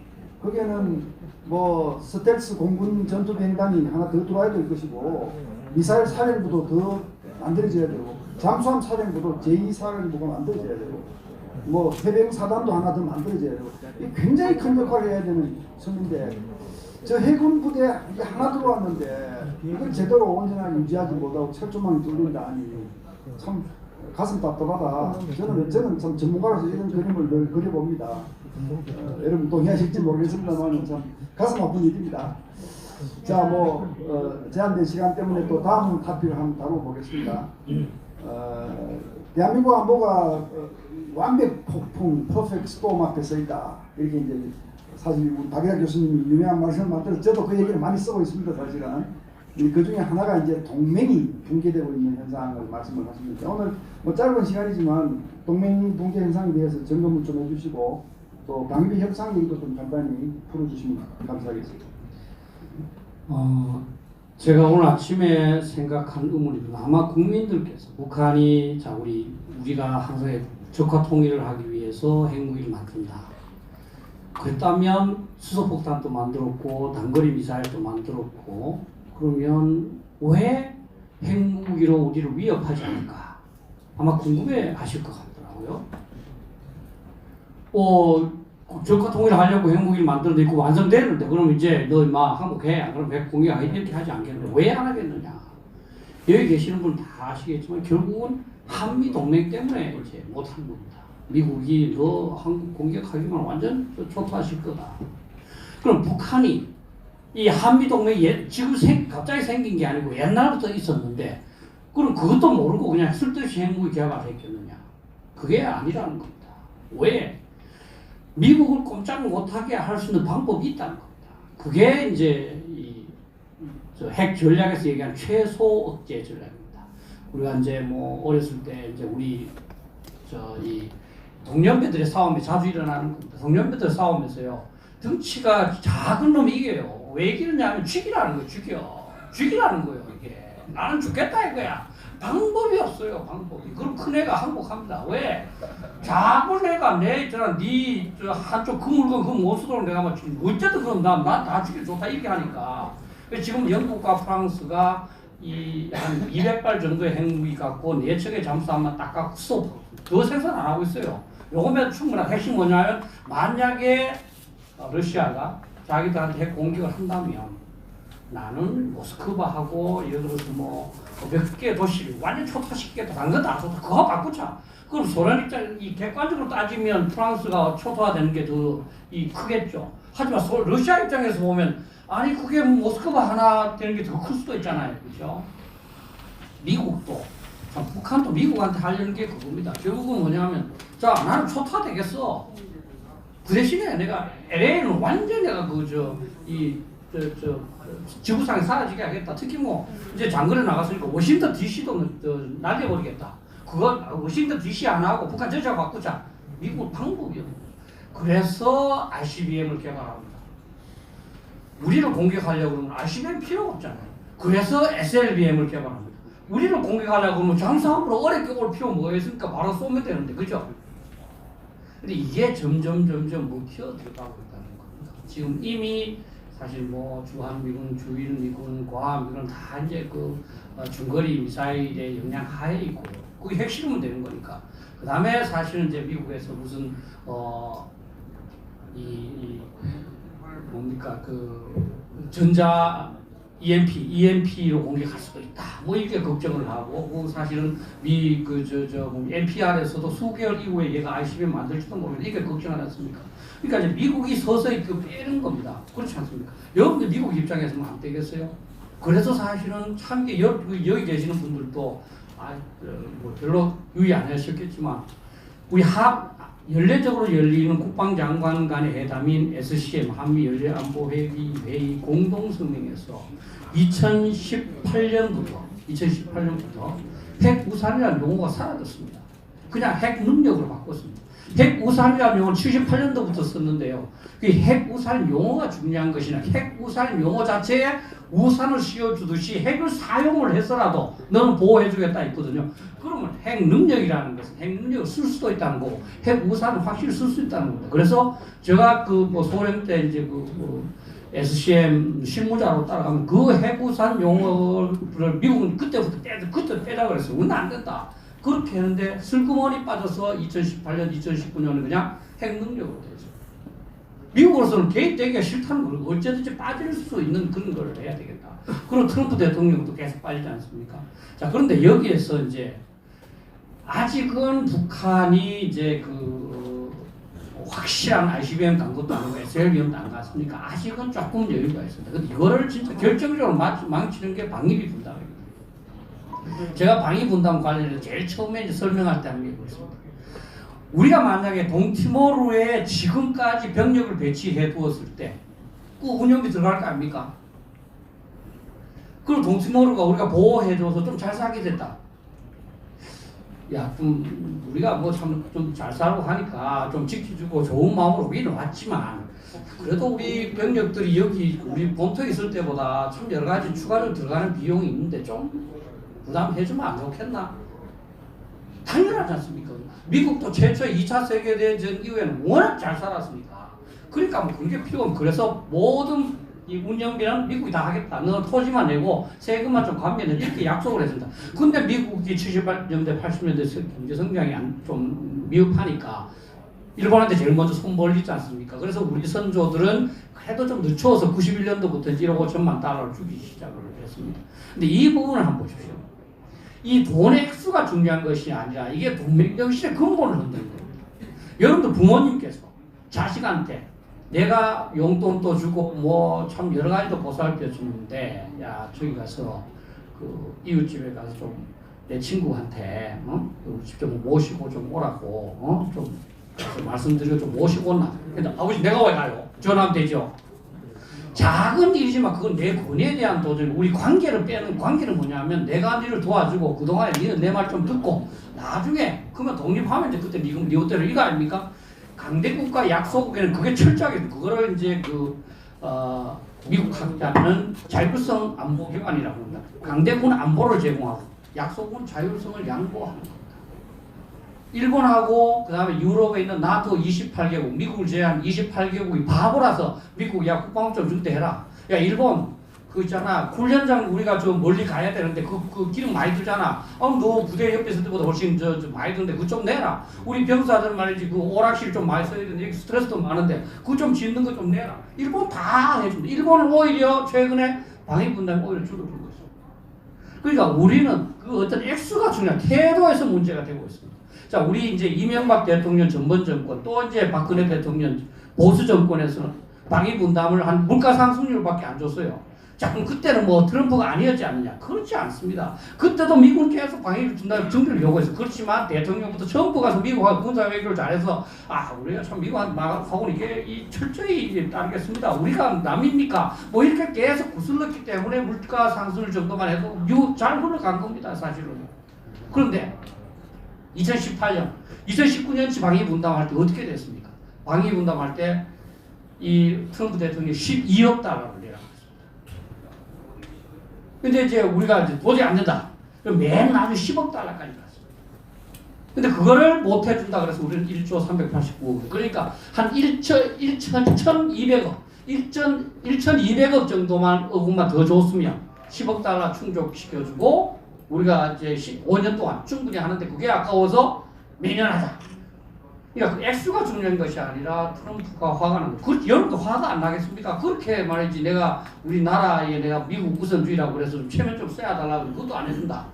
거기에는 뭐 스텔스 공군 전투 비행단이 하나 더 들어와야 될 것이고, 미사일 사령부도 더 만들어져야 되고, 잠수함 사령부도 제2사령부가 만들어져야 되고, 뭐 해병 사단도 하나 더 만들어져야 되고, 굉장히 큰 역할을 해야 되는 섬인데, 저 해군 부대 하나 들어왔는데 이걸 제대로 온전하게 유지하지 못하고 철조망이 뚫린다니 참 가슴 답답하다. 저는 참 전문가로서 이런 그림을 늘 그려봅니다. 여러분 동의하실지 모르겠습니다만 참 가슴 아픈 일입니다. 자, 제한된 시간 때문에 또 다음 토픽을 한번 다뤄보겠습니다. 대한민국 안보가 완벽 폭풍, 퍼펙트 스톰 앞에 서 있다. 이렇게 이제 사실 우리 박일학 교수님이 유명한 말씀을 만들어서 저도 그 얘기를 많이 쓰고 있습니다. 사실은 그 중에 하나가 이제 동맹이 붕괴되고 있는 현상을 말씀을 하십니다. 오늘 짧은 시간이지만 동맹 붕괴 현상에 대해서 점검을 좀 해주시고 또 방위 협상 얘기도 좀 간단히 풀어주시면 감사하겠습니다. 제가 오늘 아침에 생각한 의문입니다. 아마 국민들께서 북한이 우리가 항상 적화 통일을 하기 위해서 핵무기를 만든다. 그랬다면 수소폭탄도 만들었고 단거리 미사일도 만들었고, 그러면 왜 핵무기로 우리를 위협하지 않을까? 아마 궁금해하실 것 같더라고요. 적화 통일을 하려고 핵무기를 만들어도 있고 완성되는데, 그럼 이제 너 임마 항복해. 그럼 핵 공격 이렇게 하지 않겠는데 왜 안 하겠느냐? 여기 계시는 분 다 아시겠지만 결국은 한미 동맹 때문에 이제 못한 겁니다. 미국이 너 한국 공격하기만 완전 초토화실 거다. 그럼 북한이 이 한미 동맹이 지금 갑자기 생긴 게 아니고 옛날부터 있었는데, 그럼 그것도 모르고 그냥 쓸데없이 핵무기 개발을 했겠느냐? 그게 아니라는 겁니다. 왜? 미국을 꼼짝 못하게 할 수 있는 방법이 있다는 겁니다. 그게 이제 핵 전략에서 얘기하는 최소 억제 전략입니다. 우리가 이제 어렸을 때 이제 우리 이 동년배들의 싸움이 자주 일어나는 겁니다. 동년배들 싸움에서요, 덩치가 작은 놈이 이겨요. 왜 이기느냐 하면 죽이라는 거예요. 죽이라는 거예요. 이게 나는 죽겠다 이거야. 방법이 없어요. 방법이. 그럼 큰 애가 항복합니다. 왜? 작은 애가 네 한쪽 그 물건 그 못 쓰도록 내가 맞추면 어쨌든 그럼 난 다 죽여 좋다 이렇게 하니까. 지금 영국과 프랑스가 한 200발 정도의 핵무기 갖고 4척의 잠수함만 딱 갖고 더 생산 안 하고 있어요. 요거면 충분한. 핵심 뭐냐면 만약에 러시아가 자기들한테 핵 공격을 한다면 나는 모스크바하고 예를 들어서 몇 개 도시를 완전 초토화시키겠다. 다른 건 다 좋다. 그거 바꾸자. 그럼 소련 이 객관적으로 따지면 프랑스가 초토화되는 게 더 크겠죠. 하지만 러시아 입장에서 보면 아니 그게 모스크바 하나 되는 게 더 클 수도 있잖아요. 그렇죠? 미국도 북한도 미국한테 하려는 게 그겁니다. 결국은 뭐냐면 자 나는 초토화되겠어. 그 대신에 내가 LA는 완전 내가 지구상에 사라지게 하겠다. 특히 이제 장거리 나갔으니까 워싱턴 DC도 날려버리겠다. 그거 워싱턴 DC 안 하고 북한 전체가 바꾸자. 미국 방법이요. 그래서 ICBM을 개발합니다. 우리를 공격하려고 그러면 ICBM 필요가 없잖아요. 그래서 SLBM을 개발합니다. 우리를 공격하려고 그러면 잠수함으로 어렵게 올 필요 뭐가 있습니까? 바로 쏘면 되는데, 그죠? 근데 이게 점점 먹혀 들어가고 있다는 겁니다. 지금 이미 사실 주한미군, 주일미군, 과학미군 다 이제 중거리 미사일의 영향 하에 있고요. 그게 핵실험은 되는 거니까. 그 다음에 사실은 이제 미국에서 무슨 전자 EMP로 공격할 수도 있다. 이렇게 걱정을 하고, 사실은 NPR에서도 수개월 이후에 얘가 ICBM 만들지도 모르겠는데 이게 걱정하지 않습니까? 그러니까 이제 미국이 서서히 빼는 겁니다. 그렇지 않습니까? 여러분들 미국 입장에서는 안 되겠어요? 그래서 사실은 참 여기 계시는 분들도 뭐 별로 유의 안 하셨겠지만 우리 연례적으로 열리는 국방장관 간의 회담인 SCM 한미 연례안보회의 회의 공동성명에서 2018년부터 핵우산이라는 용어가 사라졌습니다. 그냥 핵 능력으로 바꿨습니다. 핵우산이라는 용어는 78년도부터 썼는데요. 그 핵우산 용어가 중요한 것이 아니라 핵우산 용어 자체에 우산을 씌워주듯이 핵을 사용을 해서라도 너는 보호해주겠다 있거든요. 그러면 핵 능력이라는 것은 핵 능력을 쓸 수도 있다는 거고 핵우산은 확실히 쓸 수 있다는 겁니다. 그래서 제가 소련 때 이제 SCM 실무자로 따라가면 그 핵우산 용어를 미국은 그때부터 빼자 그랬어요. 우리는 안 된다. 그렇게 했는데 슬그머니 빠져서 2018년, 2019년은 그냥 핵 능력으로 되죠. 미국으로서는 개입되기가 싫다는 걸 어쩌든지 빠질 수 있는 그런 걸 해야 되겠다. 그럼 트럼프 대통령도 계속 빠지지 않습니까? 자, 그런데 여기에서 이제 아직은 북한이 이제 확실한 ICBM 간 것도 아니고 SLBM도 안 갔으니까 아직은 조금 여유가 있습니다. 근데 이거를 진짜 결정적으로 망치는 게 방위비 분담입니다. 제가 방위 분담 관련해서 제일 처음에 이제 설명할 때 한번 해보겠습니다. 우리가 만약에 동티모르에 지금까지 병력을 배치해 두었을 때 그 운영비 들어갈 거 아닙니까? 그리고 동티모르가 우리가 보호해줘서 좀 잘 살게 됐다. 야, 우리가 뭐 참 좀 잘 살고 하니까 좀 지켜주고 좋은 마음으로 우리는 왔지만 그래도 우리 병력들이 여기 우리 본토에 있을 때보다 참 여러 가지 추가로 들어가는 비용이 있는데 좀 부담해주면 안 좋겠나? 당연하지 않습니까? 미국도 최초의 2차 세계대전 이후에는 워낙 잘 살았으니까. 그러니까 뭐 그게 필요하면 그래서 모든 이 운영비는 미국이 다 하겠다. 너 토지만 내고 세금만 좀 감면해 이렇게 약속을 했습니다. 근데 미국이 70년대, 80년대 경제 성장이 좀 미흡하니까 일본한테 제일 먼저 손 벌리지 않습니까? 그래서 우리 선조들은 그래도 좀 늦춰서 91년도부터 1억 5천만 달러를 주기 시작을 했습니다. 근데 이 부분을 한번 보십시오. 이 돈의 액수가 중요한 것이 아니라 이게 동맹정신의 근본을 흔드는 겁니다. 여러분들 부모님께서 자식한테 내가 용돈도 주고 뭐 참 여러 가지도 보살펴 주는데 야 저기 가서 이웃집에 가서 좀 내 친구한테 우리 집 좀 모시고 좀 오라고 좀 말씀드려 좀 모시고 온나. 근데 아버지 내가 왜 가요? 전화하면 되죠. 작은 일이지만 그건 내 권위에 대한 도전. 우리 관계를 빼는 관계는 뭐냐면 내가 니를 도와주고 그동안에 니는 내 말 좀 듣고 나중에 그러면 독립하면 이제 그때 미국 니호대로 이거 아닙니까? 강대국가 약속에는 그게 철저하게 그거를 이제 미국 학자는 자율성 안보기관이라고 합니다. 강대국은 안보를 제공하고 약속은 자율성을 양보하는 겁니다. 일본하고 그다음에 유럽에 있는 나토 28개국, 미국을 제외한 28개국이 바보라서 미국이 야 국방부 좀 중대해라. 야 일본 그 있잖아 훈련장 우리가 좀 멀리 가야 되는데 그 기름 많이 들잖아. 너 부대 옆에 있을 때보다 훨씬 저 많이 드는데 그거 좀 내라. 우리 병사들 말이지 그 오락실 좀 많이 써야 되는데 스트레스도 많은데 그거 좀 짓는 거 좀 내라. 일본 다 해줍니다. 일본은 오히려 최근에 방위 분담이 오히려 줄어들고 있어. 그러니까 우리는 그 어떤 액수가 중요한 태도에서 문제가 되고 있습니다. 자, 우리 이제 이명박 대통령 전번 정권 또 이제 박근혜 대통령 보수 정권에서는 방위 분담을 한 물가 상승률밖에 안 줬어요. 자, 그럼 그때는 뭐 트럼프가 아니었지 않느냐? 그렇지 않습니다. 그때도 미국은 계속 방위 분담 준비를 요구했어. 그렇지만 대통령부터 전부 가서 미국하고 군사 외교를 잘해서 우리가 참 미국하고는 이게 철저히 따르겠습니다. 우리가 남입니까? 뭐 이렇게 계속 구슬렀기 때문에 물가 상승률 정도만 해도 잘 흘러간 겁니다, 사실은. 그런데 2018년, 2019년치 방위 분담할 때 어떻게 됐습니까? 방위 분담할 때 이 트럼프 대통령이 12억 달러를 내라고 했습니다. 근데 이제 우리가 이제 도저히 안 된다. 그럼 맨 나중에 10억 달러까지 갔습니다. 근데 그거를 못 해준다 그래서 우리는 1조 389억. 그러니까 한 1,200억, 1,200억 정도만 어국만 더 줬으면 10억 달러 충족시켜주고 우리가 이제 5년 동안 충분히 하는데 그게 아까워서 매년 하자. 그러니까 그 액수가 중요한 것이 아니라 트럼프가 화가 나는 거죠. 여러분도 화가 안 나겠습니까? 그렇게 말이지 내가 우리나라에 내가 미국 우선주의라고 그래서 좀 체면 좀 써야달라고 그것도 안 해준다.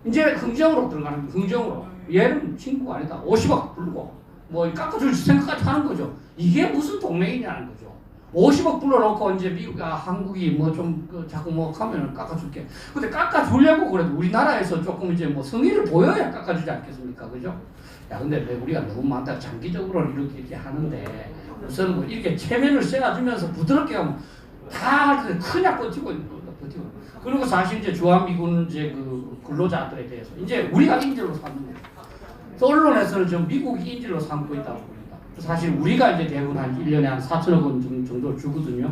이제 긍정으로 들어가는 거예요. 긍정으로. 얘는 친구가 아니다. 50억 부르고 뭐 깎아줄 생각까지 하는 거죠. 이게 무슨 동맹이냐는 거죠. 50억 불러놓고 이제 한국이 뭐 좀 자꾸 뭐 하면은 깎아줄게. 근데 깎아주려고 그래도 우리나라에서 조금 이제 뭐 성의를 보여야 깎아주지 않겠습니까, 그죠? 야, 근데 왜 우리가 너무 많다 장기적으로 이렇게 하는데 우선 뭐 이렇게 체면을 씌워주면서 부드럽게 하면 다 그냥 버티고. 그리고 사실 이제 주한미군 이제 그 근로자들에 대해서 이제 우리가 인질로 삼는 거예요. 언론에서는 지금 미국이 인질로 삼고 있다고 봅니다. 사실 우리가 이제 대부분 한 1년에 한 4천억 원 정도 주거든요.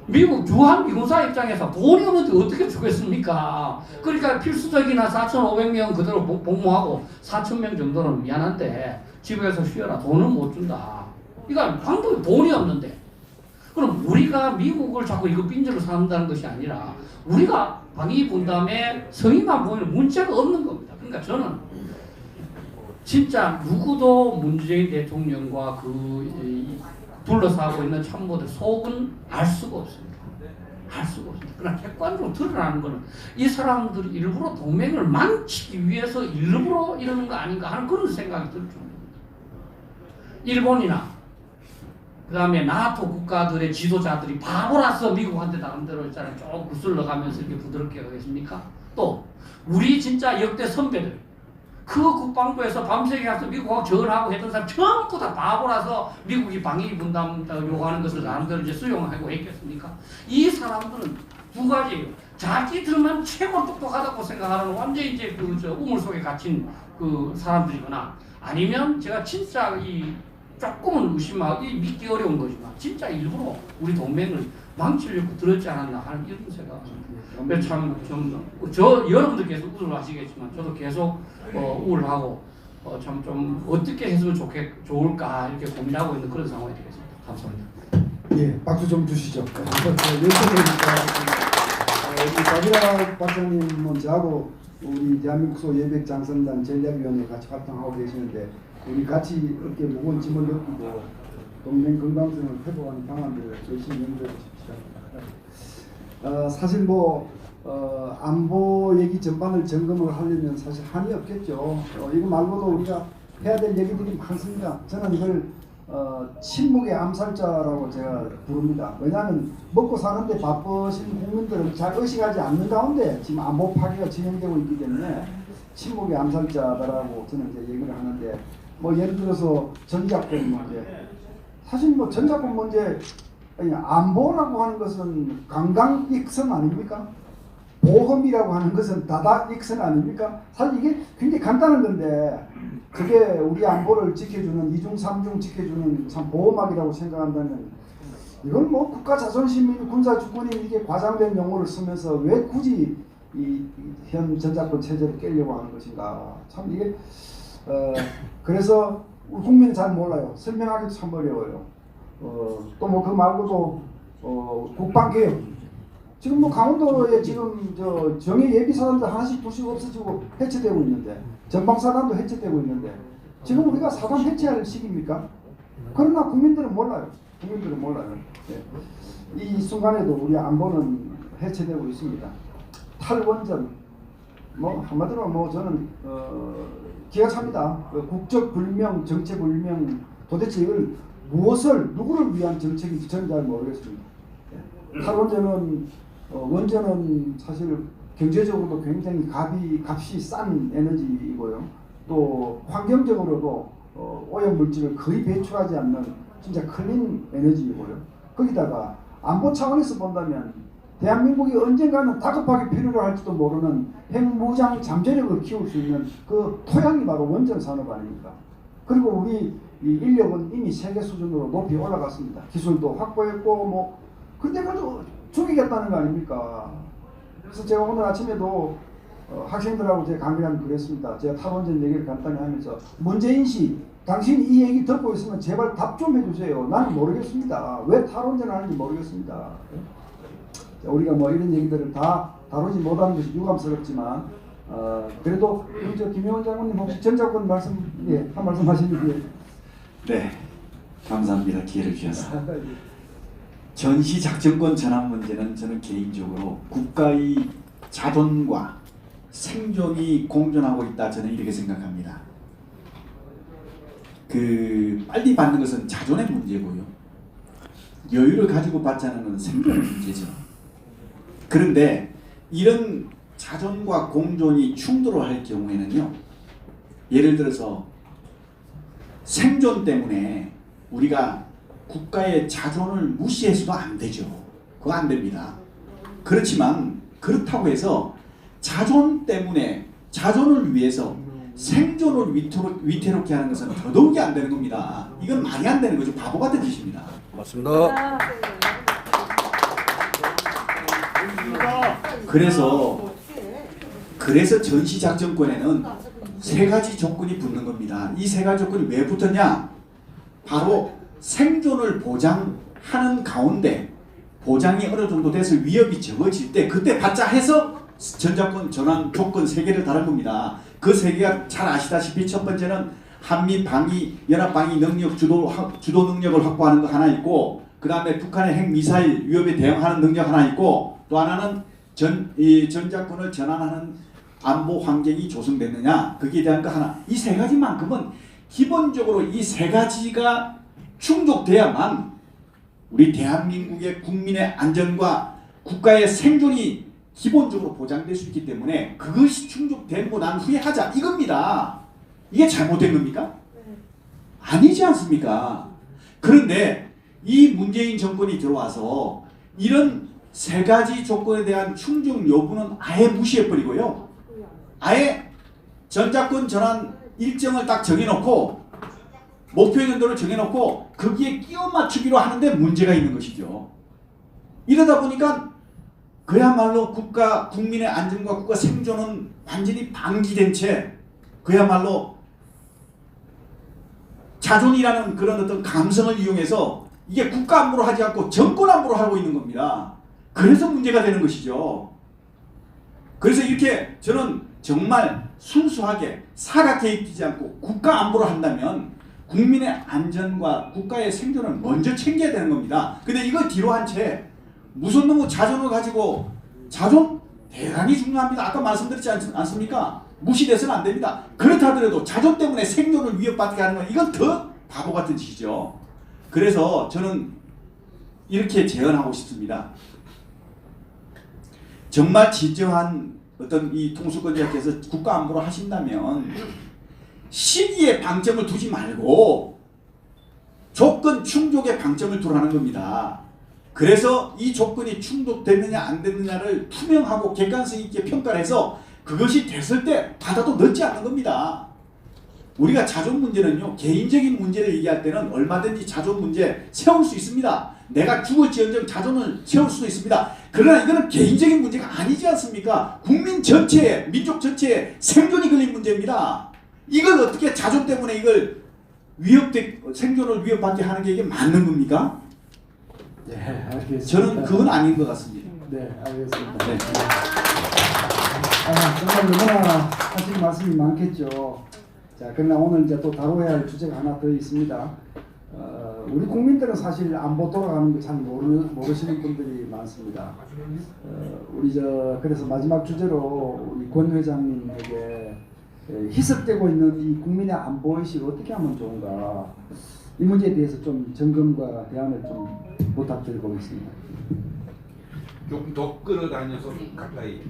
미국 주한미군사 입장에서 돈이 없는데 어떻게 주겠습니까? 그러니까 필수적이나 4,500명 그대로 복무하고 4,000명 정도는 미안한데 집에서 쉬어라. 돈은 못 준다. 그러니까 방법이 돈이 없는데. 그럼 우리가 미국을 자꾸 이거 빈절로 삼는다는 것이 아니라 우리가 방위 분담에 성의만 보이는 문제가 없는 겁니다. 그러니까 저는 진짜 누구도 문재인 대통령과 둘러싸고 있는 참모들 속은 알 수가 없습니다. 알 수가 없습니다. 그러나 객관적으로 드러나는 것은 이 사람들이 일부러 동맹을 망치기 위해서 일부러 이러는 거 아닌가 하는 그런 생각이 들 정도입니다. 일본이나 그 다음에 나토 국가들의 지도자들이 바보라서 미국한테 나름대로 있잖아요. 조금 구슬러 가면서 이렇게 부드럽게 가겠습니까? 또 우리 진짜 역대 선배들 그 국방부에서 밤새게 가서 미국하고 절하고 했던 사람 전부 다 바보라서 미국이 방위 분담 요구하는 것을 나름대로 이제 수용하고 했겠습니까? 이 사람들은 두 가지예요. 자기들만 최고 똑똑하다고 생각하는 완전히 이제 우물 속에 갇힌 그 사람들이거나 아니면 제가 진짜 조금은 의심하고 믿기 어려운 거지만 진짜 일부러 우리 동맹을 망치려고 들었지 않았나 하는 이런 생각을 저 여러분들께서 우울하시겠지만 저도 계속 우울하고 참 좀 어떻게 했으면 좋을까 이렇게 고민하고 있는 그런 상황이 되겠습니다. 감사합니다. 예, 박수 좀 주시죠. 여쭤보니까 우리 박일학 박사님은 저하고 우리 대한민국 소 예백 장성단 전략위원회 같이 활동하고 계시는데 우리 같이 이렇게 무거운 짐을 느끼고 동맹 건강성을 회복하는 방안들을 열심히 연구해 보십시다. 사실 안보 얘기 전반을 점검을 하려면 사실 한이 없겠죠. 이거 말고도 우리가 해야 될 얘기들이 많습니다. 저는 이걸 침묵의 암살자라고 제가 부릅니다. 왜냐하면 먹고 사는데 바쁘신 국민들은 잘 의식하지 않는 가운데 지금 안보 파괴가 진행되고 있기 때문에 침묵의 암살자라고 저는 이제 얘기를 하는데 예를 들어서 전작권 문제. 사실 전작권 문제 아니 안보라고 하는 것은 강강익선 아닙니까? 보험이라고 하는 것은 다다익선 아닙니까? 사실 이게 굉장히 간단한 건데 그게 우리 안보를 지켜주는 이중 삼중 지켜주는 참 보호막이라고 생각한다면 이건 국가 자존심이 군사 주권이 이게 과장된 용어를 쓰면서 왜 굳이 이 현 전작권 체제를 깨려고 하는 것인가? 참 이게 그래서 우리 국민은 잘 몰라요. 설명하기도 참 어려워요. 또 그 말고도 국방개혁. 지금 강원도에 지금 정예 예비 사단들 하나씩 둘씩 없어지고 해체되고 있는데 전방 사단도 해체되고 있는데 지금 우리가 사단 해체할 시기입니까? 그러나 국민들은 몰라요. 국민들은 몰라요. 네. 이 순간에도 우리 안보는 해체되고 있습니다. 탈원전 한마디로 저는 기가 찹니다. 국적 불명, 정체 불명 도대체 이걸 누구를 위한 정책인지 저는 잘 모르겠습니다. 탈원전은 원전은 사실 경제적으로도 굉장히 값이 싼 에너지이고요. 또 환경적으로도 오염물질을 거의 배출하지 않는 진짜 클린 에너지이고요. 거기다가 안보 차원에서 본다면 대한민국이 언젠가는 다급하게 필요로 할지도 모르는 핵무장 잠재력을 키울 수 있는 그 토양이 바로 원전 산업 아닙니까? 그리고 우리 이 인력은 이미 세계 수준으로 높이 올라갔습니다. 기술도 확보했고 그때까지 죽이겠다는 거 아닙니까? 그래서 제가 오늘 아침에도 학생들하고 제가 강의를 하면 그랬습니다. 제가 탈원전 얘기를 간단히 하면서 문재인 씨 당신 이 얘기 듣고 있으면 제발 답 좀 해주세요. 나는 모르겠습니다. 왜 탈원전 하는지 모르겠습니다. 우리가 이런 얘기들을 다 다루지 못하는 것이 유감스럽지만 그래도 우리 김영원 장관님 혹시 전작권 한 말씀 하시는 네, 감사합니다. 기회를 주셔서. 전시 작전권 전환 문제는 저는 개인적으로 국가의 자존과 생존이 공존하고 있다 저는 이렇게 생각합니다. 빨리 받는 것은 자존의 문제고요. 여유를 가지고 받지 않는 건 생존의 문제죠. 그런데 이런 자존과 공존이 충돌을 할 경우에는요, 예를 들어서 생존 때문에 우리가 국가의 자존을 무시해서도 안 되죠. 그거 안 됩니다. 그렇지만 그렇다고 해서 자존 때문에, 자존을 위해서 생존을 위태롭게 하는 것은 더더욱이 안 되는 겁니다. 이건 말이 안 되는 거죠. 바보 같은 짓입니다. 맞습니다. 그래서 전시작전권에는 세 가지 조건이 붙는 겁니다. 이 세 가지 조건이 왜 붙었냐? 바로 생존을 보장하는 가운데 보장이 어느 정도 돼서 위협이 적어질 때 그때 받자 해서 전자권 전환 조건 세 개를 다른 겁니다. 그 세 개가 잘 아시다시피 첫 번째는 한미 방위 연합 방위 능력 주도 능력을 확보하는 거 하나 있고, 그 다음에 북한의 핵 미사일 위협에 대응하는 능력 하나 있고, 또 하나는 전자권을 전환하는 안보 환경이 조성됐느냐, 거기에 대한 거 하나. 이 세 가지만큼은 기본적으로 이 세 가지가 충족돼야만 우리 대한민국의 국민의 안전과 국가의 생존이 기본적으로 보장될 수 있기 때문에 그것이 충족되고 난 후에 하자 이겁니다. 이게 잘못된 겁니까? 아니지 않습니까? 그런데 이 문재인 정권이 들어와서 이런 세 가지 조건에 대한 충족 여부는 아예 무시해버리고요. 아예 전자권 전환 일정을 딱 정해놓고 목표 연도를 정해놓고 거기에 끼워 맞추기로 하는데 문제가 있는 것이죠. 이러다 보니까 그야말로 국민의 안전과 국가 생존은 완전히 방기된 채 그야말로 자존이라는 그런 어떤 감성을 이용해서 이게 국가 안보로 하지 않고 정권 안보로 하고 있는 겁니다. 그래서 문제가 되는 것이죠. 그래서 이렇게 저는 정말 순수하게 사각계획 끼지 않고 국가 안보로 한다면 국민의 안전과 국가의 생존을 먼저 챙겨야 되는 겁니다. 근데 이걸 뒤로 한 채 무슨 놈의 자존을 가지고, 자존 대단히 중요합니다. 아까 말씀드렸지 않습니까? 무시돼서는 안 됩니다. 그렇다 하더라도 자존 때문에 생존을 위협받게 하는 건 이건 더 바보 같은 짓이죠. 그래서 저는 이렇게 제언하고 싶습니다. 정말 진정한 어떤 이 통수권자께서 국가 안보를 하신다면 시기에 방점을 두지 말고 조건 충족에 방점을 두라는 겁니다. 그래서 이 조건이 충족됐느냐 안 됐느냐를 투명하고 객관성 있게 평가를 해서 그것이 됐을 때 받아도 늦지 않는 겁니다. 우리가 자존 문제는요, 개인적인 문제를 얘기할 때는 얼마든지 자존 문제 세울 수 있습니다. 내가 죽을지언정 자존을 세울 수도 있습니다. 그러나 이거는 개인적인 문제가 아니지 않습니까? 국민 전체의, 민족 전체의 생존이 걸린 문제입니다. 이걸 어떻게 자존 때문에 이걸 생존을 위협받게 하는 게 이게 맞는 겁니까? 네, 알겠습니다. 저는 그건 아닌 것 같습니다. 네, 알겠습니다. 네. 정말 너무나 하실 말씀이 많겠죠. 자, 그러나 오늘 이제 또 다뤄야 할 주제가 하나 더 있습니다. 우리 국민들은 사실 안보 돌아가는 거 잘 모르시는 분들이 많습니다. 그래서 마지막 주제로 우리 권 회장님에게 희석되고 있는 이 국민의 안보의식을 어떻게 하면 좋은가, 이 문제에 대해서 좀 점검과 대안을 좀 부탁드리고 있습니다. 조금 더 끌어다녀서 가까이.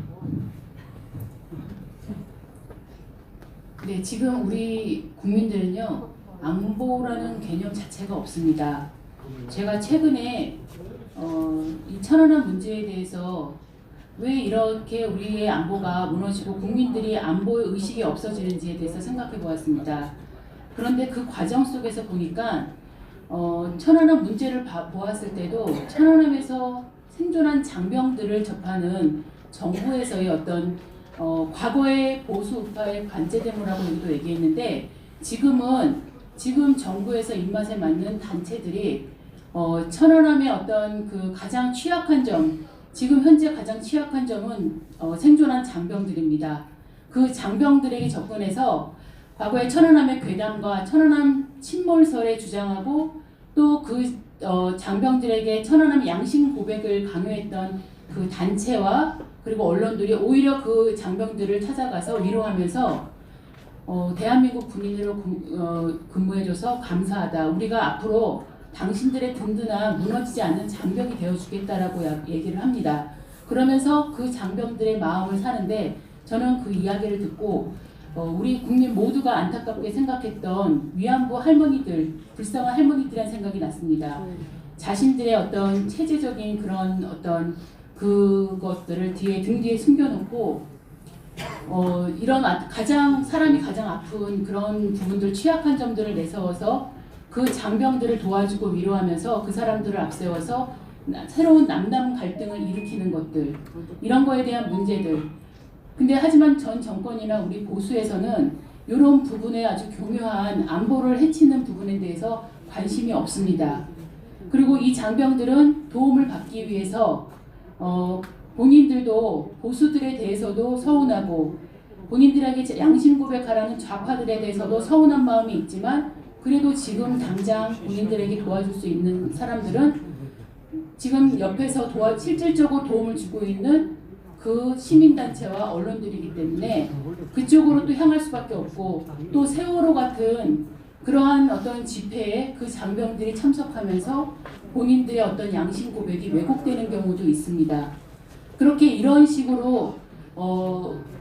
네, 지금 우리 국민들은요, 안보라는 개념 자체가 없습니다. 제가 최근에 이 천안함 문제에 대해서 왜 이렇게 우리의 안보가 무너지고 국민들이 안보의 의식이 없어지는지에 대해서 생각해 보았습니다. 그런데 그 과정 속에서 보니까 천안함 문제를 보았을 때도 천안함에서 생존한 장병들을 접하는 정부에서의 어떤 과거의 보수 우파의 관제대모라고 여기도 얘기했는데, 지금 정부에서 입맛에 맞는 단체들이 천안함의 어떤 그 가장 취약한 점, 지금 현재 가장 취약한 점은 생존한 장병들입니다. 그 장병들에게 접근해서 과거의 천안함의 괴담과 천안함 침몰설에 주장하고 또 그 장병들에게 천안함 양심 고백을 강요했던 그 단체와 그리고 언론들이 오히려 그 장병들을 찾아가서 위로하면서 대한민국 군인으로 근무해줘서 감사하다. 우리가 앞으로 당신들의 든든한 무너지지 않는 장벽이 되어주겠다라고 얘기를 합니다. 그러면서 그 장병들의 마음을 사는데 저는 그 이야기를 듣고 우리 국민 모두가 안타깝게 생각했던 위안부 할머니들, 불쌍한 할머니들이라는 생각이 났습니다. 자신들의 어떤 체제적인 그런 어떤 그것들을 등 뒤에 숨겨놓고 이런 사람이 가장 아픈 그런 부분들, 취약한 점들을 내세워서 그 장병들을 도와주고 위로하면서 그 사람들을 앞세워서 새로운 남남 갈등을 일으키는 것들, 이런 거에 대한 문제들. 근데 하지만 전 정권이나 우리 보수에서는 이런 부분에 아주 교묘한 안보를 해치는 부분에 대해서 관심이 없습니다. 그리고 이 장병들은 도움을 받기 위해서 본인들도 보수들에 대해서도 서운하고 본인들에게 양심 고백하라는 좌파들에 대해서도 서운한 마음이 있지만 그래도 지금 당장 본인들에게 도와줄 수 있는 사람들은 지금 옆에서 실질적으로 도움을 주고 있는 그 시민단체와 언론들이기 때문에 그쪽으로 또 향할 수밖에 없고, 또 세월호 같은 그러한 어떤 집회에 그 장병들이 참석하면서 본인들의 어떤 양심 고백이 왜곡되는 경우도 있습니다. 그렇게 이런 식으로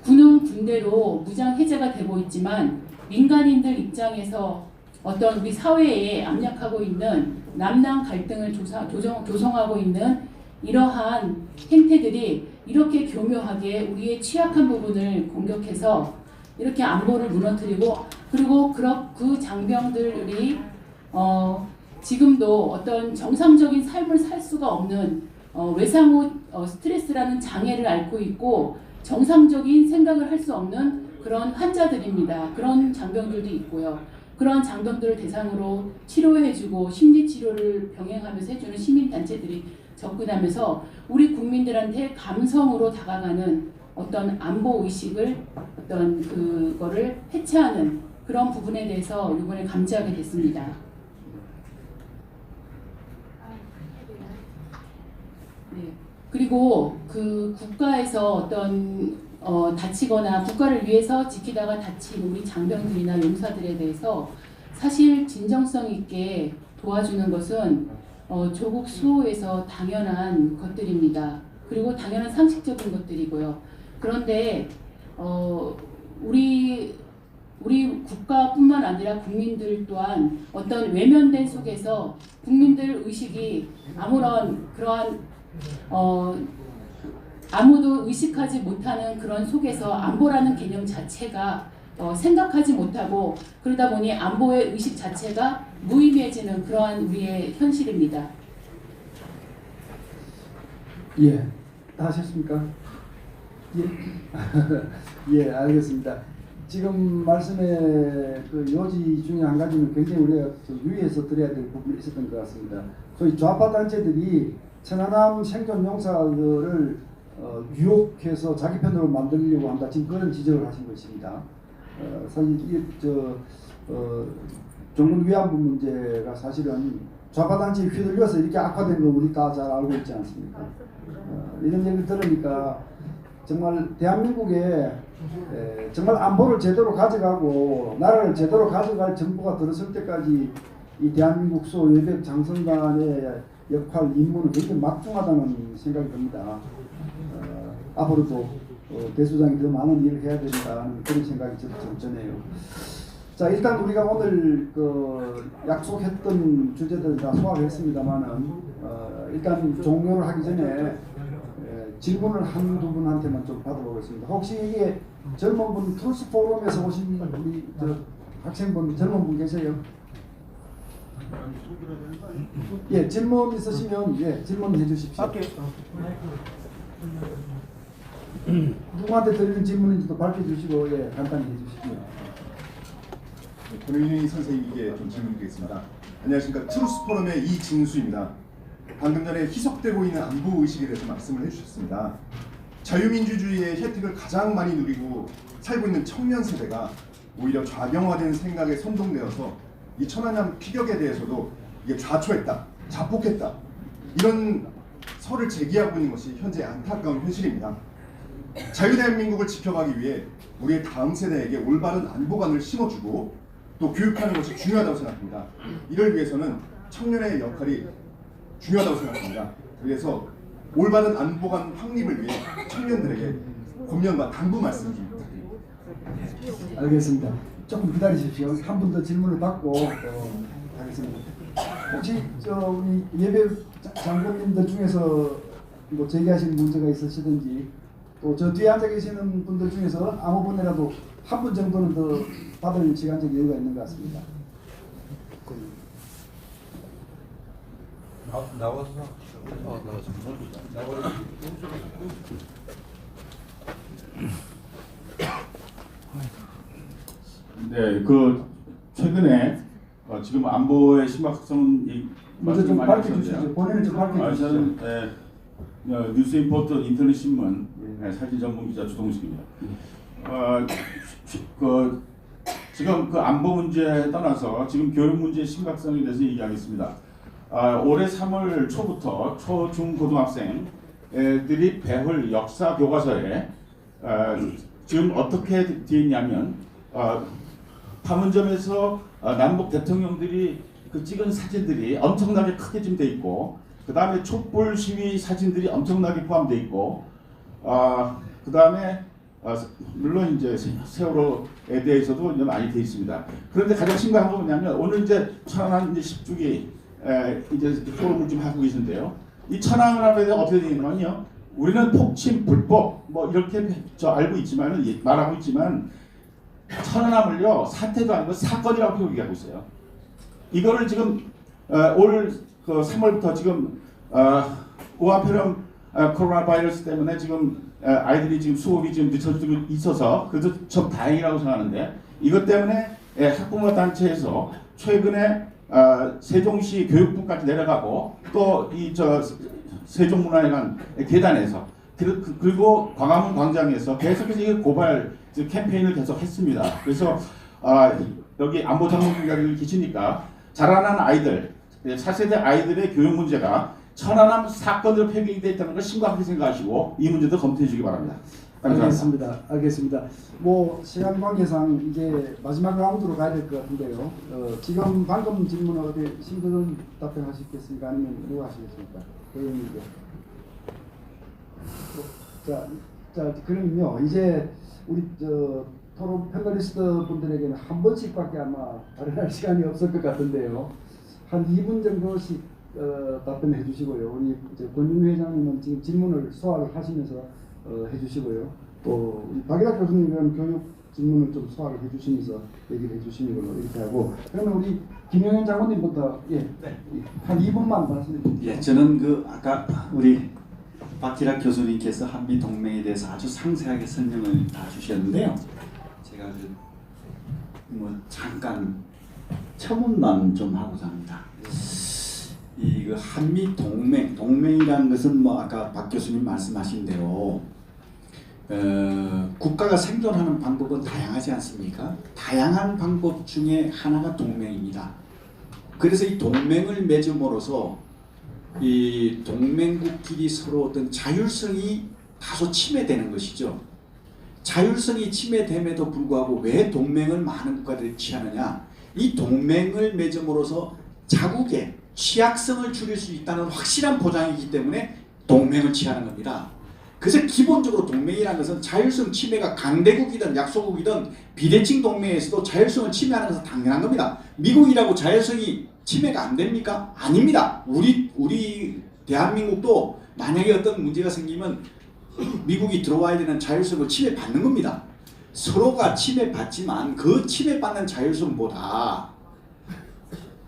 군대로 무장 해제가 되고 있지만 민간인들 입장에서 어떤 우리 사회에 압력하고 있는 남남 갈등을 조성하고 있는 이러한 행태들이 이렇게 교묘하게 우리의 취약한 부분을 공격해서 이렇게 안보를 무너뜨리고, 그리고 그 장병들이 지금도 어떤 정상적인 삶을 살 수가 없는 외상후 스트레스라는 장애를 앓고 있고 정상적인 생각을 할 수 없는 그런 환자들입니다. 그런 장병들도 있고요. 그런 장병들을 대상으로 치료해주고 심리치료를 병행하면서 해주는 시민단체들이 접근하면서 우리 국민들한테 감성으로 다가가는 어떤 안보 의식을 어떤 그거를 해체하는 그런 부분에 대해서 이번에 감지하게 됐습니다. 네. 그리고 그 국가에서 어떤 다치거나 국가를 위해서 지키다가 다친 우리 장병들이나 용사들에 대해서 사실 진정성 있게 도와주는 것은 조국 수호에서 당연한 것들입니다. 그리고 당연한 상식적인 것들이고요. 그런데 우리 국가뿐만 아니라 국민들 또한 어떤 외면된 속에서 국민들 의식이 아무런 그러한 아무도 의식하지 못하는 그런 속에서 안보라는 개념 자체가 생각하지 못하고 그러다 보니 안보의 의식 자체가 무의미해지는 그러한 우리의 현실입니다. 예, 다 하셨습니까? 예, 예, 알겠습니다. 지금 말씀의 그 요지 중에 한 가지는 굉장히 우리가 유의해서 드려야 될 부분이 있었던 것 같습니다. 소위 좌파 단체들이 천안함 생존 용사들을 유혹해서 자기 편으로 만들려고 한다. 지금 그런 지적을 하신 것입니다. 사실 종군 위안부 문제가 사실은 좌파 단체에 휘둘려서 이렇게 악화된 거 우리 다 잘 알고 있지 않습니까? 이런 얘기를 들으니까 정말 대한민국에 정말 안보를 제대로 가져가고 나라를 제대로 가져갈 정부가 들었을 때까지 이 대한민국 소 예백 장성단의 역할, 임무는 굉장히 막중하다는 생각이 듭니다. 앞으로도 대수장이 더 많은 일을 해야 된다는 그런 생각이 저도 드네요. 자, 일단 우리가 오늘 약속했던 주제들을 다 소화했습니다만은 일단 종료를 하기 전에 질문을 한두 분한테만 좀 받아보겠습니다. 혹시 이게 젊은 분 트루스 포럼에서 오신 우리 학생분 젊은 분 계세요? 예, 질문 있으시면 질문해 주십시오. 누구한테 드리는 질문인지도 밝혀 주시고 간단히 해 주십시오. 권윤희 선생님께 좀 질문드리겠습니다. 안녕하십니까. 트루스 포럼의 이진수입니다. 방금 전에 희석되고 있는 안보 의식에 대해서 말씀을 해주셨습니다. 자유민주주의의 혜택을 가장 많이 누리고 살고 있는 청년 세대가 오히려 좌병화된 생각에 선동되어서 이 천안함 피격에 대해서도 이게 좌초했다, 자폭했다 이런 설을 제기하고 있는 것이 현재 안타까운 현실입니다. 자유대한민국을 지켜가기 위해 우리의 다음 세대에게 올바른 안보관을 심어주고 또 교육하는 것이 중요하다고 생각합니다. 이를 위해서는 청년의 역할이 중요하다고 생각합니다. 그래서 올바른 안보관 확립을 위해 청년들에게 권면과 당부 말씀 좀 부탁드립니다. 알겠습니다. 조금 기다리십시오. 한 분 더 질문을 받고 하겠습니다. 혹시 우리 예배 장로님들 중에서 뭐 제기하시는 문제가 있으시든지 또 저 뒤에 앉아 계시는 분들 중에서 아무 분이라도 한 분 정도는 더 받을 시간적 여유가 있는 것 같습니다. 나와서 네, 그 최근에 지금 안보의 심각성은 먼저 좀 많이 밝혀주시죠. 하셨는데요. 본인은 좀 밝혀주시죠. 저는 뉴스임포트 인터넷 신문 사진 전문 기자 주동식입니다. 지금 그 안보 문제에 떠나서 지금 교육 문제의 심각성에 대해서 얘기하겠습니다. 올해 3월 초부터 초, 중, 고등학생들이 배울 역사 교과서에 지금 어떻게 되어 있냐면 판문점에서 남북 대통령들이 그 찍은 사진들이 엄청나게 크게 좀 돼 있고, 그 다음에 촛불 시위 사진들이 엄청나게 포함되어 있고, 그 다음에 물론 이제 세월호에 대해서도 이제 많이 되어 있습니다. 그런데 가장 심각한 건 뭐냐면 오늘 이제 천안함 이제 10주기 이제 포럼을 좀 하고 계신데요. 이 천안함에 대해서 어떻게 되냐면요. 우리는 폭침 불법 뭐 이렇게 알고 있지만은 말하고 있지만 천안함을요 사태도 아니고 사건이라고 표기하고 있어요. 이거를 지금 올 그 3월부터 지금 우한폐렴 코로나 바이러스 때문에 지금 아이들이 지금 수업이 지금 늦춰지고 있어서 그래도 좀 다행이라고 생각하는데, 이것 때문에 학부모 단체에서 최근에 세종시 교육부까지 내려가고 또 이 세종문화회관 계단에서 그리고 광화문 광장에서 계속해서 이 고발 캠페인을 계속 했습니다. 그래서 여기 안보 전문가들 계시니까 자라나는 아이들, 4세대 아이들의 교육 문제가 천안함 사건으로 표기되어 있다는 걸 심각하게 생각하시고 이 문제도 검토해 주시기 바랍니다. 감사합니다. 알겠습니다. 뭐 시간 관계상 이제 마지막 라운드로 가야 될 것 같은데요. 지금 방금 질문은 어디 신도전 답변하시겠습니까? 아니면 누가 하시겠습니까? 의원님께. 자 그러면요. 이제 우리 토론 패널리스트 분들에게는 한 번씩밖에 아마 발언할 시간이 없을 것 같은데요. 한 2분 정도씩 답변해 주시고요. 우리 권윤희 회장님은 지금 질문을 소화를 하시면서 해주시고요. 또 우리 박일학 교수님은 교육 질문을 좀 소화를 해주시면서 얘기를 해주시는 걸로 이렇게 하고, 그러면 우리 김영현 장관님부터 한 2분만 말씀해 주시죠. 예, 저는 아까 우리 박일학 교수님께서 한미 동맹에 대해서 아주 상세하게 설명을 다 주셨는데요. 제가 잠깐 첨언만 좀 하고자 합니다. 이 한미 동맹이라는 것은 아까 박 교수님 말씀하신 대로 국가가 생존하는 방법은 다양하지 않습니까? 다양한 방법 중에 하나가 동맹입니다. 그래서 이 동맹을 맺음으로써 이 동맹국끼리 서로 어떤 자율성이 다소 침해되는 것이죠. 자율성이 침해됨에도 불구하고 왜 동맹을 많은 국가들이 취하느냐? 이 동맹을 맺음으로써 자국의 취약성을 줄일 수 있다는 확실한 보장이기 때문에 동맹을 취하는 겁니다. 그래서 기본적으로 동맹이라는 것은 자율성 침해가 강대국이든 약소국이든 비대칭 동맹에서도 자율성을 침해하는 것은 당연한 겁니다. 미국이라고 자율성이 침해가 안 됩니까? 아닙니다. 우리 대한민국도 만약에 어떤 문제가 생기면 미국이 들어와야 되는 자율성을 침해받는 겁니다. 서로가 침해받지만 그 침해받는 자율성보다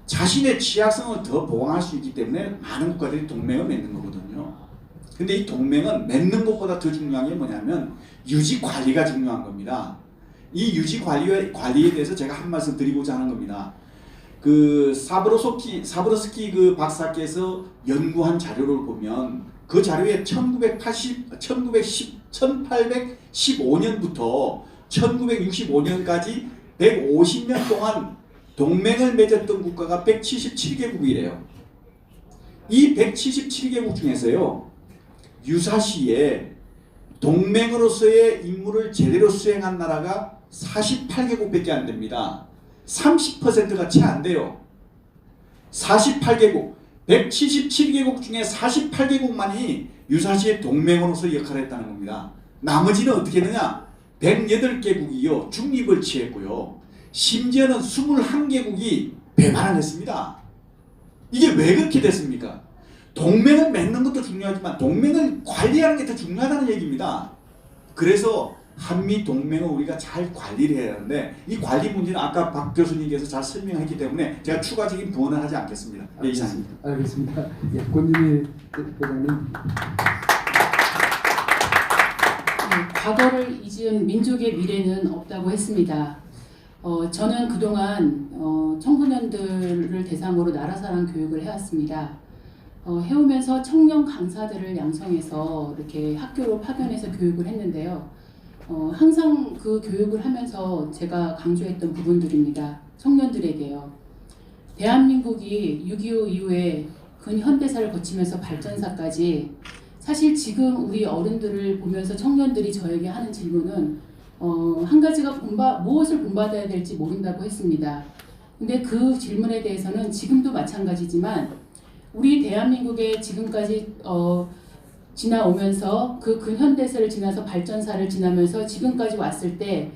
자신의 취약성을 더 보강할 수 있기 때문에 많은 국가들이 동맹을 맺는 거거든요. 근데 이 동맹은 맺는 것보다 더 중요한 게 뭐냐면 유지 관리가 중요한 겁니다. 이 유지 관리에 대해서 제가 한 말씀 드리고자 하는 겁니다. 사브로스키 그 박사께서 연구한 자료를 보면 그 자료에 1815년부터 1965년까지 150년 동안 동맹을 맺었던 국가가 177개국이래요. 이 177개국 중에서요, 유사시에 동맹으로서의 임무를 제대로 수행한 나라가 48개국밖에 안 됩니다. 30%가 채 안 돼요. 48개국, 177개국 중에 48개국만이 유사시의 동맹으로서 역할을 했다는 겁니다. 나머지는 어떻게 했느냐? 108개국이요 중립을 취했고요. 심지어는 21개국이 배반을 했습니다. 이게 왜 그렇게 됐습니까? 동맹을 맺는 것도 중요하지만 동맹을 관리하는 게 더 중요하다는 얘기입니다. 그래서 한미 동맹을 우리가 잘 관리를 해야 하는데 이 관리 문제는 아까 박 교수님께서 잘 설명했기 때문에 제가 추가적인 부언을 하지 않겠습니다. 네, 이상입니다. 알겠습니다. 예, 권진희 회장님. 과거를 잊은 민족의 미래는 없다고 했습니다. 저는 그동안 청소년들을 대상으로 나라사랑 교육을 해왔습니다. 해오면서 청년 강사들을 양성해서 이렇게 학교로 파견해서 교육을 했는데요. 항상 그 교육을 하면서 제가 강조했던 부분들입니다. 청년들에게요. 대한민국이 6.25 이후에 근현대사를 거치면서 발전사까지 사실 지금 우리 어른들을 보면서 청년들이 저에게 하는 질문은 한 가지가 무엇을 본받아야 될지 모른다고 했습니다. 근데 그 질문에 대해서는 지금도 마찬가지지만 우리 대한민국에 지금까지 지나오면서 그 근현대사를 지나서 발전사를 지나면서 지금까지 왔을 때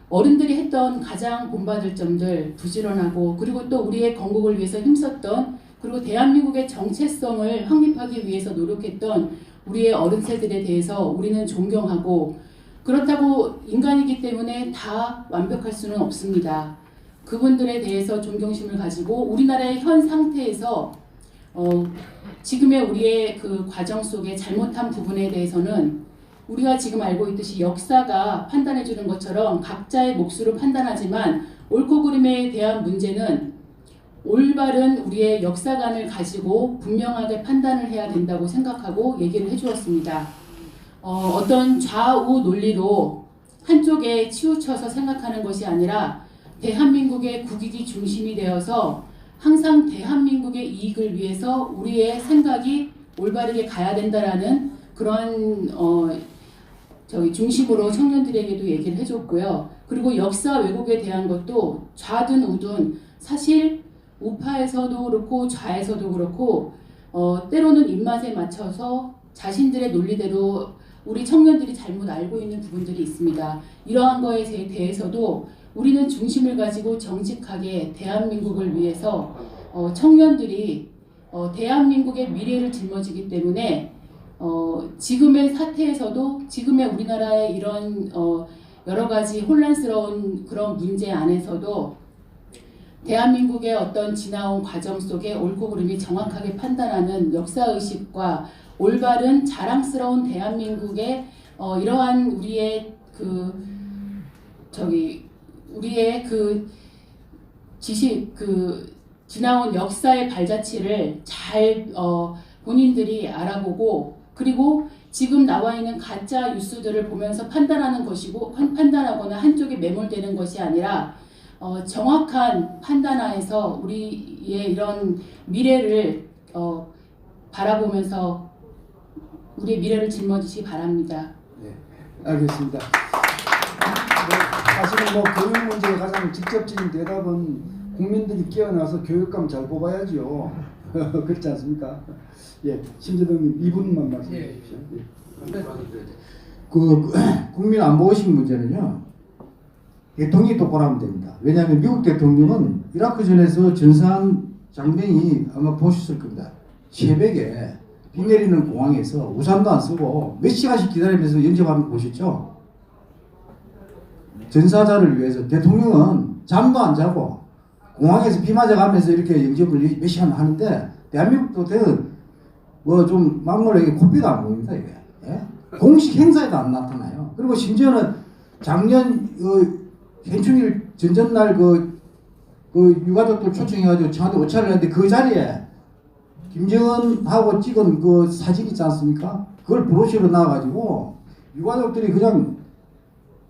어른들이 했던 가장 본받을 점들 부지런하고 그리고 또 우리의 건국을 위해서 힘썼던 그리고 대한민국의 정체성을 확립하기 위해서 노력했던 우리의 어른 세들에 대해서 우리는 존경하고 그렇다고 인간이기 때문에 다 완벽할 수는 없습니다. 그분들에 대해서 존경심을 가지고 우리나라의 현 상태에서 지금의 우리의 그 과정 속에 잘못한 부분에 대해서는 우리가 지금 알고 있듯이 역사가 판단해 주는 것처럼 각자의 몫으로 판단하지만 옳고 그름에 대한 문제는 올바른 우리의 역사관을 가지고 분명하게 판단을 해야 된다고 생각하고 얘기를 해주었습니다. 어떤 좌우 논리로 한쪽에 치우쳐서 생각하는 것이 아니라 대한민국의 국익이 중심이 되어서 항상 대한민국의 이익을 위해서 우리의 생각이 올바르게 가야 된다라는 그런 중심으로 청년들에게도 얘기를 해줬고요. 그리고 역사 왜곡에 대한 것도 좌든 우든 사실 우파에서도 그렇고 좌에서도 그렇고 때로는 입맛에 맞춰서 자신들의 논리대로 우리 청년들이 잘못 알고 있는 부분들이 있습니다. 이러한 거에 대해서도 우리는 중심을 가지고 정직하게 대한민국을 위해서 청년들이 대한민국의 미래를 짊어지기 때문에 지금의 사태에서도 지금의 우리나라의 이런 여러 가지 혼란스러운 그런 문제 안에서도 대한민국의 어떤 지나온 과정 속에 옳고 그름이 정확하게 판단하는 역사의식과 올바른 자랑스러운 대한민국의 이러한 우리의 우리의 지나온 역사의 발자취를 잘 본인들이 알아보고 그리고 지금 나와 있는 가짜 뉴스들을 보면서 판단하는 것이고 판단하거나 한쪽에 매몰되는 것이 아니라 정확한 판단하에서 우리의 이런 미래를 바라보면서 우리의 미래를 짊어지시기 바랍니다. 네, 알겠습니다. 사실은 교육 문제의 가장 직접적인 대답은 국민들이 깨어나서 교육감 잘 뽑아야죠. 그렇지 않습니까? 예, 심재동님 2분만 말씀해 주십시오. 국민 안보의식 문제는요. 대통령이 똑바로 하면 됩니다. 왜냐하면 미국 대통령은 이라크전에서 전사한 장면이 아마 보셨을 겁니다. 새벽에 비 내리는 공항에서 우산도 안 쓰고 몇 시간씩 기다리면서 연접하는 거 보셨죠? 전사자를 위해서 대통령은 잠도 안 자고 공항에서 비 맞아가면서 이렇게 영접을 몇 시간 하는데 대한민국도 좀 막말하게 코피도 안 보입니다. 이게. 예? 공식 행사에도 안 나타나요. 그리고 심지어는 작년 현충일 전전날 유가족들 초청해가지고 저한테 오차를 했는데 그 자리에 김정은하고 찍은 그 사진 있지 않습니까? 그걸 브로셔로 나와가지고 유가족들이 그냥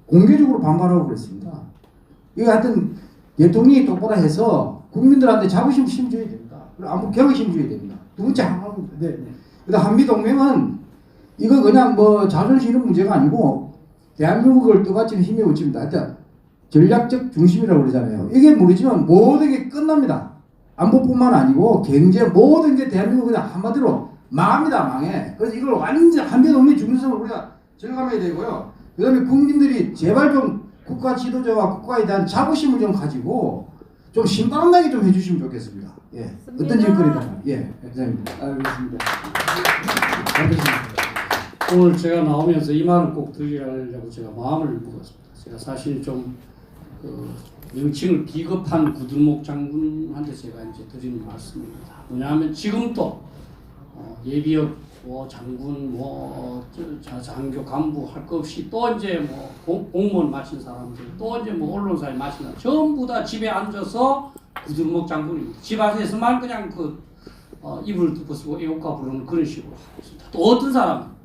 공개적으로 반발하고 그랬습니다. 이거 하여튼 대통령이 똑바로 해서 국민들한테 자부심 심어줘야 됩니다. 그리고 아무 경의심 줘야 됩니다. 두 번째 하나입니다. 네. 그다음 한미동맹은 이거 그냥 자존심 이런 문제가 아니고 대한민국을 떠받치는 힘의 원칙입니다. 하여튼 전략적 중심이라고 그러잖아요. 이게 무너지면 모든 게 끝납니다. 안보뿐만 아니고 경제 모든 게 대한민국 그냥 한마디로 망합니다. 망해. 그래서 이걸 완전 한미동맹 중립성을 우리가 절감해야 되고요. 그다음에 국민들이 제발 좀 국가 지도자와 국가에 대한 자부심을 좀 가지고 좀 신바람나게 좀 해주시면 좋겠습니다. 예, 어떤 짓거리든 예, 감사합니다. 알겠습니다. 오늘 제가 나오면서 이 말을 꼭 드리려고 제가 마음을 먹었습니다. 제가 사실 좀 명칭을 비겁한 구들목 장군한테 제가 이제 드리는 말씀입니다. 뭐냐면 지금도 예비역 장군 장교 간부 할 것 없이 또 이제 공무원 마친 사람들 또 이제 언론사에 마친 사람 전부 다 집에 앉아서 구들목 장군입니다. 집 안에서만 그냥 이불을 덮고 쓰고 애국가 부르는 그런 식으로 하고 있습니다. 또 어떤 사람은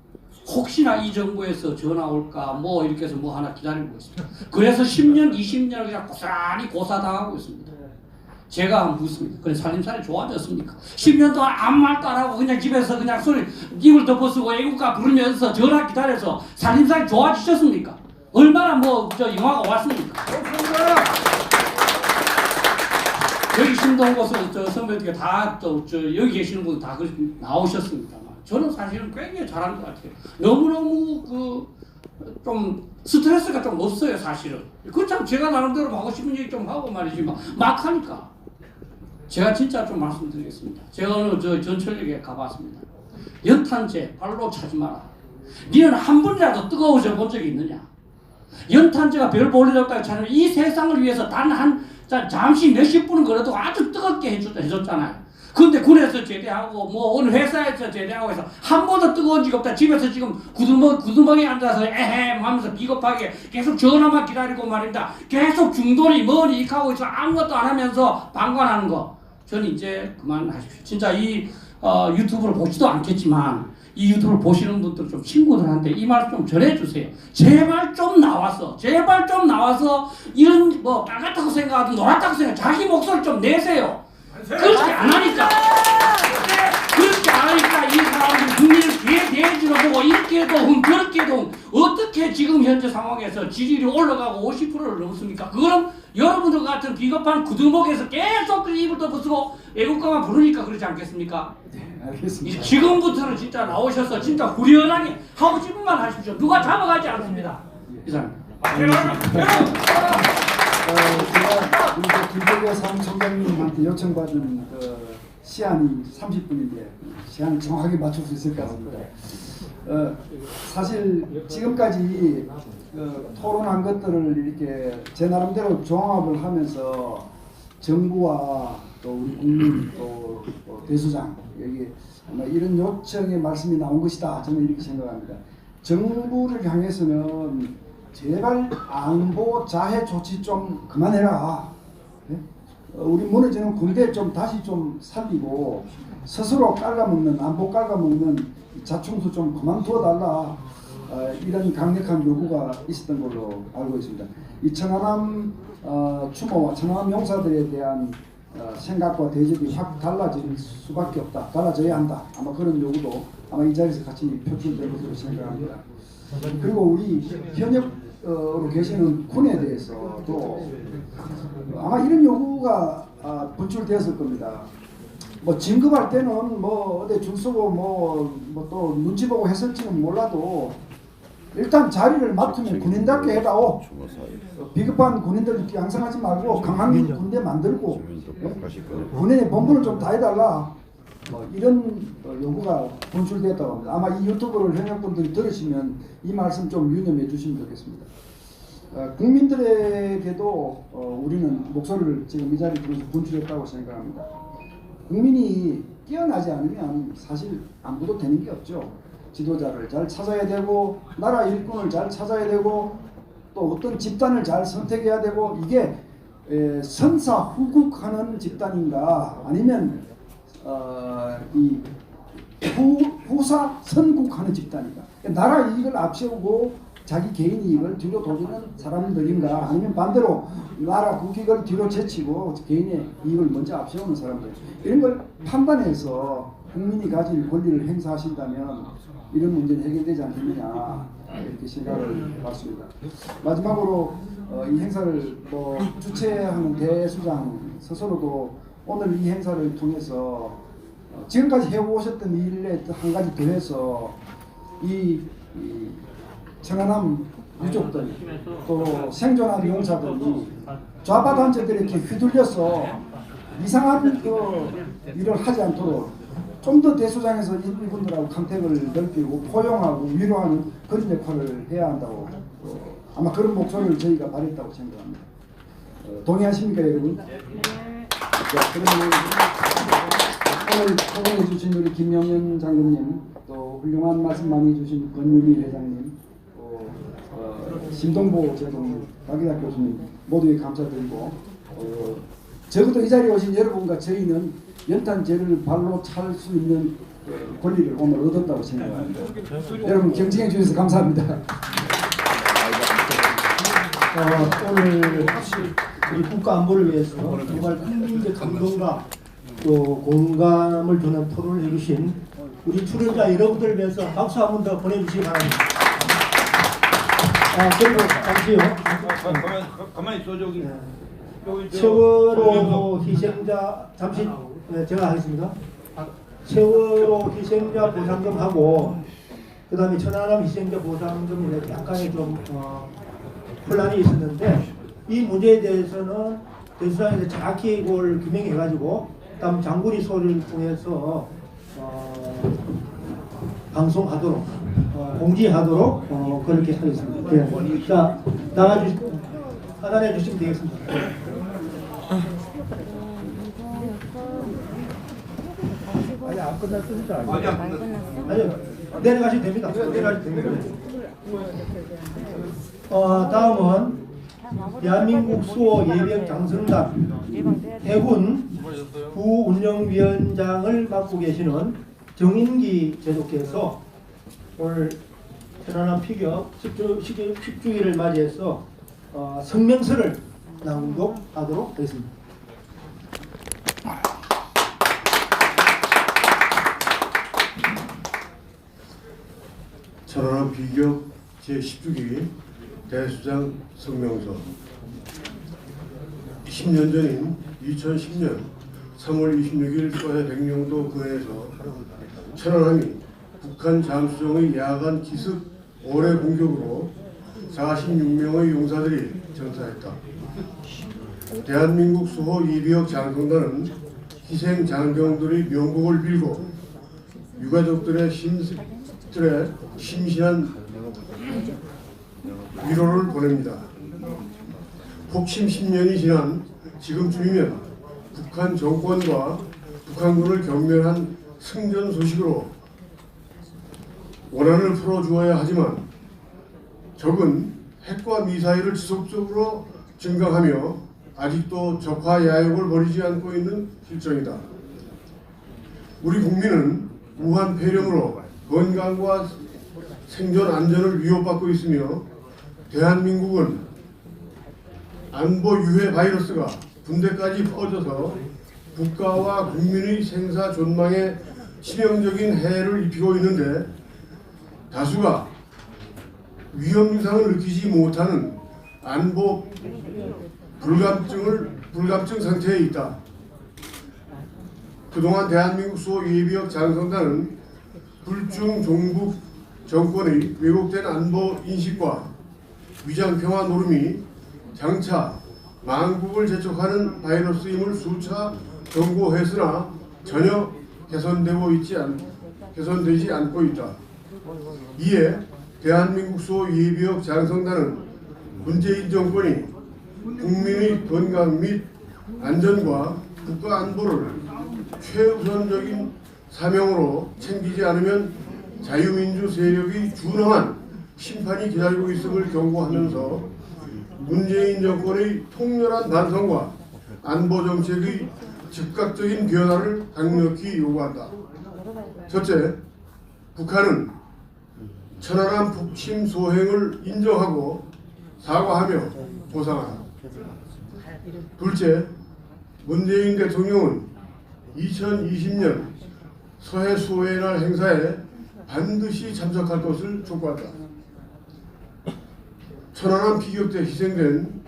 혹시나 이 정부에서 전화 올까 이렇게 해서 하나 기다리고 있습니다. 그래서 10년, 20년을 그냥 고스란히 고사당하고 있습니다. 제가 한번 묻습니다. 그래 살림살이 좋아졌습니까? 10년 동안 아무 말도 안 하고 그냥 집에서 그냥 입을 덮어 쓰고 애국가 부르면서 전화 기다려서 살림살이 좋아지셨습니까? 얼마나 영화가 왔습니까? 여기 신동고서 선배들께 다 여기 계시는 분들 다 나오셨습니다만 저는 사실은 굉장히 잘한 것 같아요. 너무너무 좀 스트레스가 좀 없어요 사실은. 그렇다면 제가 나름대로 하고 싶은 얘기 좀 하고 말이지 막 하니까. 제가 진짜 좀 말씀드리겠습니다. 제가 오늘 전철역에 가봤습니다. 연탄재 발로 차지 마라. 니는 한 번이라도 뜨거워져 본 적이 있느냐? 연탄재가 별 볼일 없다고 차는 이 세상을 위해서 잠시 몇십 분은 그래도 아주 뜨겁게 해줬잖아요. 근데 군에서 제대하고 어느 회사에서 제대하고 해서 한 번도 뜨거운 적 없다. 집에서 지금 구두멍에 앉아서 에헴 하면서 비겁하게 계속 전화만 기다리고 말입니다. 계속 중돌이 뭐니 익하고 있어 아무것도 안 하면서 방관하는 거. 저는 이제 그만하십시오. 진짜 이 유튜브를 보지도 않겠지만 이 유튜브를 보시는 분들 좀 친구들한테 이 말 좀 전해주세요. 제발 좀 나와서 이런 빨갛다고 생각하든 노랗다고 생각 자기 목소리 좀 내세요. 그렇게 안 하니까 이 사람들 국민을 대해주는 보고 이렇게도 저렇게도 어떻게 지금 현재 상황에서 지지율이 올라가고 50%를 넘습니까? 그거는 여러분들 같은 비겁한 구두목에서 계속 입을 덮어쓰고 애국가만 부르니까 그렇지 않겠습니까? 네, 알겠습니다. 지금부터는 진짜 나오셔서 진짜 후련하게 하고 싶은 말 하십시오. 누가 잡아가지 않습니다. 이상. 제가 우리 김태규 사무총장님한테 요청받은 시한이 30분인데 시한 정확하게 맞출 수 있을 것 같습니다. 사실 지금까지 토론한 것들을 이렇게 제 나름대로 종합을 하면서 정부와 또 우리 국민 또 대수장 여기 아마 이런 요청의 말씀이 나온 것이다. 저는 이렇게 생각합니다. 정부를 향해서는 제발 안보 자해 조치 좀 그만해라. 네? 우리 무너지는 군대 좀 다시 좀 살리고 스스로 깔아먹는 안보 깔아먹는 자충수 좀 그만두어 달라. 이런 강력한 요구가 있었던 걸로 알고 있습니다. 이 천안함 추모와 천안함 용사들에 대한 생각과 대접이 확 달라질 수밖에 없다. 달라져야 한다. 아마 그런 요구도 아마 이 자리에서 같이 표출될 것으로 생각합니다. 그리고 우리 현역으로 계시는 군에 대해서도 아마 이런 요구가 분출되었을 겁니다. 진급할 때는 어디 줄 서고 또 눈치 보고 했을지는 몰라도 일단 자리를 맡으면 군인답게 해다오. 비겁한 군인들 양성하지 말고 강한 군대 만들고 군인의 본분을 좀 다해달라. 이런 요구가 분출됐다고 합니다. 아마 이 유튜브를 현역분들이 들으시면 이 말씀 좀 유념해 주시면 좋겠습니다. 국민들에게도 우리는 목소리를 지금 이 자리에 들어서 분출했다고 생각합니다. 국민이 깨어나지 않으면 사실 아무도 되는 게 없죠. 지도자를 잘 찾아야 되고 나라 일꾼을 잘 찾아야 되고 또 어떤 집단을 잘 선택해야 되고 이게 선사후국하는 집단인가 아니면 이 후사선국하는 집단인가 나라 이익을 앞세우고 자기 개인 이익을 뒤로 돌리는 사람들인가 아니면 반대로 나라 국익을 뒤로 제치고 개인의 이익을 먼저 앞세우는 사람들 이런 걸 판단해서 국민이 가진 권리를 행사하신다면 이런 문제는 해결되지 않겠느냐 이렇게 생각을 해봤습니다. 마지막으로 이 행사를 주최하는 대수장 스스로도 오늘 이 행사를 통해서 지금까지 해오셨던 일에 한 가지 더해서 이 천안함 유족들 또 생존한 용사들이 좌파 단체들에 이렇게 휘둘려서 이상한 일을 하지 않도록 좀 더 대소장에서 이분들하고 컨택을 넓히고 포용하고 위로하는 그런 역할을 해야 한다고 아마 그런 목소리를 저희가 발했다고 생각합니다. 동의하십니까 여러분? 자, 그러면 오늘 토론해 주신 우리 김영현 장군님 또 훌륭한 말씀 많이 해주신 권유미 회장님 또 심동보 제동 박일학 교수님 모두에 감사드리고 적어도 이 자리에 오신 여러분과 저희는 연탄재를 발로 찰 수 있는 권리를 오늘 얻었다고 생각합니다. 여러분 경청해 주셔서 감사합니다. 오늘 우리 국가 안보를 위해서 정말 큰 감동과 또 공감을 주는 토론을 해주신 우리 출연자 여러분들을 위해서 박수 한 번 더 보내주시기 바랍니다. 그리고 잠시요. 가만히 있어 저기. 세월호 희생자 잠시 제가 하겠습니다. 세월호 희생자 보상금하고 그 다음에 천안함 희생자 보상금에 약간의 좀 혼란이 있었는데 이 문제에 대해서는 대수장에서 정확히 이걸 규명해가지고 다음 장군이 소리를 통해서 방송하도록 공지하도록 그렇게 하겠습니다. 네. 자 나가내 주시면 되겠습니다. 아니 안 끝났습니다. 아니요 내려가시면 됩니다. 내려가시면 됩니다. 다음은 대한민국 수호 예비역 장성단 해군 부운영위원장을 맡고 계시는 정인기 제독께서 오늘 천안함 피격 10주기를 맞이해서 성명서를 낭독하도록 하겠습니다. 천안함 비격 제10주기 대수장 성명서 10년 전인 2010년 3월 26일 서해 백령도 근해에서 천안함이 북한 잠수정의 야간 기습 오래 공격으로 46명의 용사들이 전사했다. 대한민국 수호 예비역 장성단은 희생 장병들의 명복을 빌고 유가족들의 심신한 위로를 보냅니다. 폭침 10년이 지난 지금쯤이면 북한 정권과 북한군을 경멸한 승전 소식으로 원한을 풀어주어야 하지만 적은 핵과 미사일을 지속적으로 증강하며 아직도 적화 야욕을 버리지 않고 있는 실정이다. 우리 국민은 무한 폐렴으로 건강과 생존 안전을 위협받고 있으며 대한민국은 안보 유해 바이러스가 군대까지 퍼져서 국가와 국민의 생사 존망에 치명적인 해를 입히고 있는데 다수가 위험 유상을 느끼지 못하는 안보 불감증 상태에 있다. 그동안 대한민국 수호 예비역 장성단은 불중 종북 정권의 왜곡된 안보 인식과 위장 평화 노름이 장차 만국을 재촉하는 바이러스임을 수차 경고했으나 전혀 개선되지 않고 있다. 이에 대한민국 수호 예비역 장성단은 문재인 정권이 국민의 건강 및 안전과 국가 안보를 최우선적인 사명으로 챙기지 않으면 자유민주 세력이 준엄한 심판이 기다리고 있음을 경고하면서 문재인 정권의 통렬한 반성과 안보 정책의 즉각적인 변화를 강력히 요구한다. 첫째, 북한은 천안함 북침 소행을 인정하고 사과하며 보상하라. 둘째, 문재인 대통령은 2020년 서해 수호의 날 행사에 반드시 참석할 것을 촉구한다. 천안함 피격 때 희생된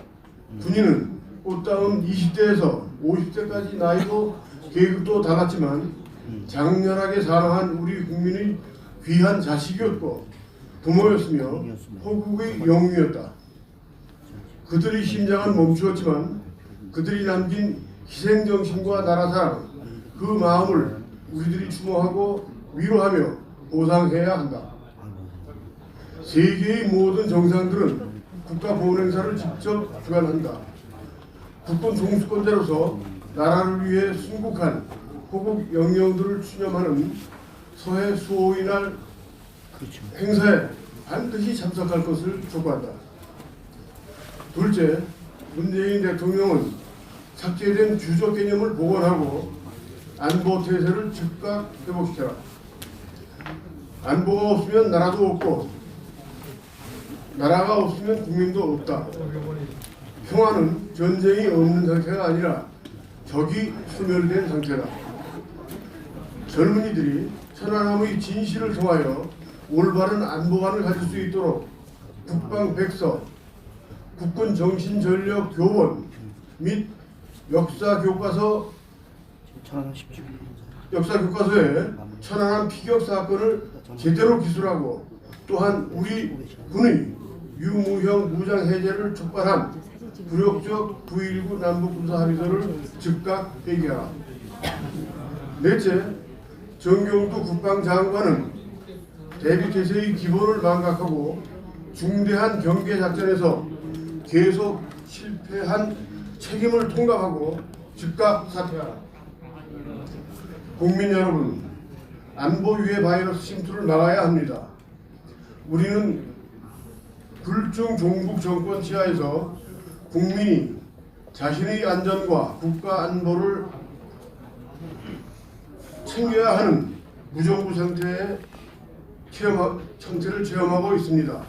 군인은 꽃다운 20대에서 50세까지 나이도 계급도 달랐지만 장렬하게 사랑한 우리 국민의 귀한 자식이었고 부모였으며 호국의 영웅이었다. 그들의 심장은 멈추었지만 그들이 남긴 희생정신과 나라사랑 그 마음을 우리들이 추모하고 위로하며 보상해야 한다. 세계의 모든 정상들은 국가보훈행사를 직접 주관한다. 국군 종수권자로서 나라를 위해 순국한 호국 영령들을 추념하는 서해 수호의 날 행사에 반드시 참석할 것을 촉구한다. 둘째, 문재인 대통령은 삭제된 주적 개념을 복원하고 안보 태세를 즉각 회복시켜라. 안보가 없으면 나라도 없고 나라가 없으면 국민도 없다. 평화는 전쟁이 없는 상태가 아니라 적이 소멸된 상태다. 젊은이들이 천안함의 진실을 통하여 올바른 안보관을 가질 수 있도록 국방백서, 국군 정신전력 교원 및 역사교과서에 천안함 피격 사건을 제대로 기술하고 또한 우리 군의 유무형 무장 해제를 촉발한 굴욕적 9.19 남북군사 합의서를 즉각 폐기하라. 넷째, 정경두 국방장관은 대비태세의 기본을 망각하고 중대한 경계작전에서 계속 실패한 책임을 통감하고 즉각 사퇴하라. 국민 여러분, 안보 유해 바이러스 침투를 막아야 합니다. 우리는 불중 종북 정권 지하에서 국민이 자신의 안전과 국가 안보를 챙겨야 하는 무정부 상태를 체험하고 있습니다.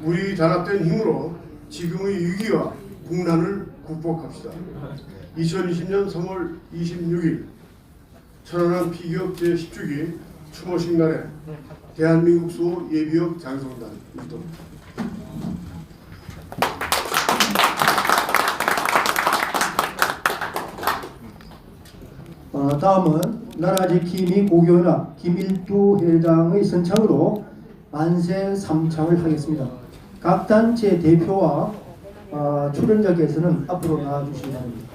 우리 단합된 힘으로 지금의 위기와 국난을 극복합시다. 2020년 3월 26일 천안함 피격 제10주기 추모식 날에 대한민국 수호 예비역 장성단 입동입니다. 다음은 나라지킴이 고교연합 김일두 회장의 선창으로 만세 삼창을 하겠습니다. 각 단체 대표와 출연자께서는 앞으로 나와주시기 바랍니다.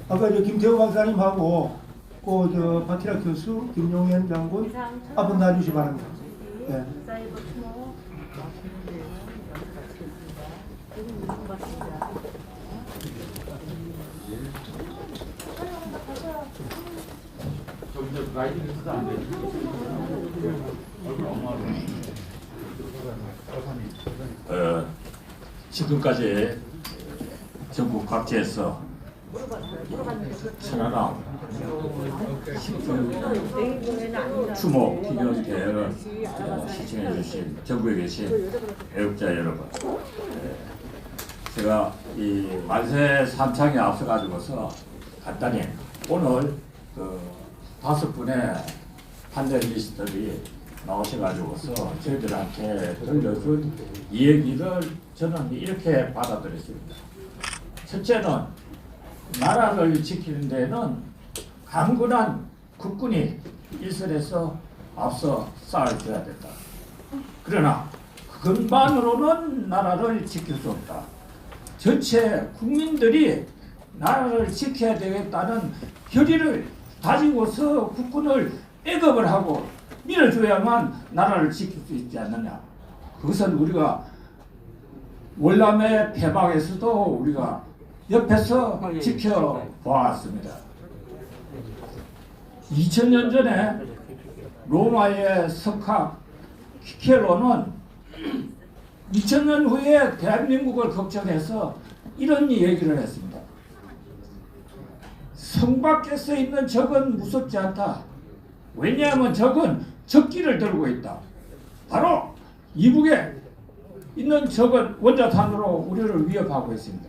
아까 김태호 박사님하고 박희락 교수, 김용현 장군 앞으로 나와주시기 바랍니다. 네. 지금까지 전국 각지에서 천안함 추모 기념대회를 시청해 주신 전국에 계신 애국자 여러분, 제가 이 만세 삼창에 앞서 가지고서 간단히 오늘 그 5분의 판넬리스트들이 나오셔가지고서 저희들한테 들려준 이 얘기를 저는 이렇게 받아들였습니다. 첫째는 나라를 지키는 데는 강건한 국군이 일선에서 앞서 싸워줘야 된다. 그러나 그것만으로는 나라를 지킬 수 없다. 전체 국민들이 나라를 지켜야 되겠다는 결의를 가지고서 국군을 애급을 하고 밀어줘야만 나라를 지킬 수 있지 않느냐. 그것은 우리가 월남의 패방에서도 우리가 옆에서 지켜보았습니다. 2000년 전에 로마의 석학 키케로는 2000년 후에 대한민국을 걱정해서 이런 얘기를 했습니다. 성 밖에 서 있는 적은 무섭지 않다. 왜냐하면 적은 적기를 들고 있다. 바로 이북에 있는 적은 원자탄으로 우리를 위협하고 있습니다.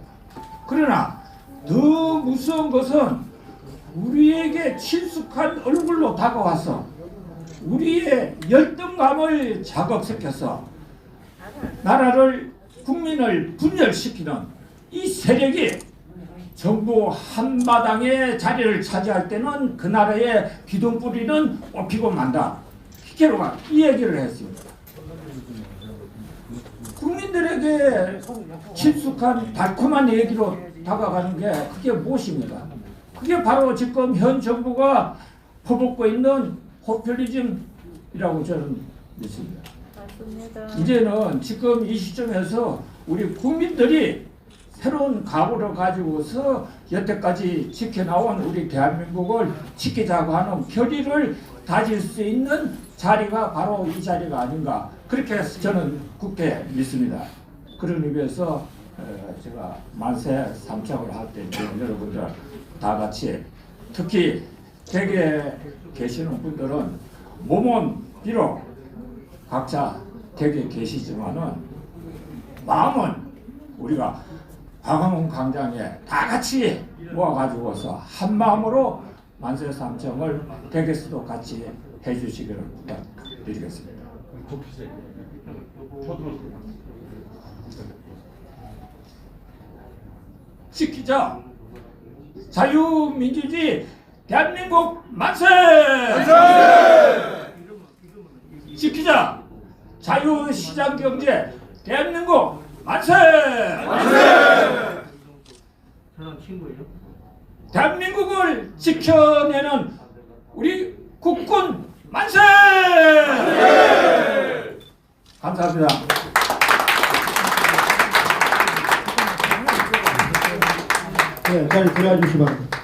그러나 더 무서운 것은 우리에게 친숙한 얼굴로 다가와서 우리의 열등감을 자극시켜서 나라를 국민을 분열시키는 이 세력이 정부 한마당의 자리를 차지할 때는 그 나라의 기둥뿌리는 뽑히고 만다. 피케로가 이 얘기를 했습니다. 국민들에게 친숙한 달콤한 얘기로 다가가는 게 그게 무엇입니까? 그게 바로 지금 현 정부가 퍼붓고 있는 포퓰리즘이라고 저는 믿습니다. 이제는 지금 이 시점에서 우리 국민들이 새로운 각오를 가지고서 여태까지 지켜나온 우리 대한민국을 지키자고 하는 결의를 다질 수 있는 자리가 바로 이 자리가 아닌가, 그렇게 저는 굳게 믿습니다. 그런 의미에서 제가 만세 삼창을 할 때 여러분들 다 같이, 특히 댁에 계시는 분들은 몸은 비록 각자 댁에 계시지만은 마음은 우리가 광화문 광장에 다 같이 모아가지고서 한 마음으로 만세 삼창을 댁에서도 같이 해주시기를 부탁드리겠습니다. 지키자 자유민주주의 대한민국 만세! 지키자 자유시장경제 대한민국 만세! 대한민국을 지켜내는 우리 국군 만세! 감사합니다. 네, 자리 들어와 주시기 바랍니다.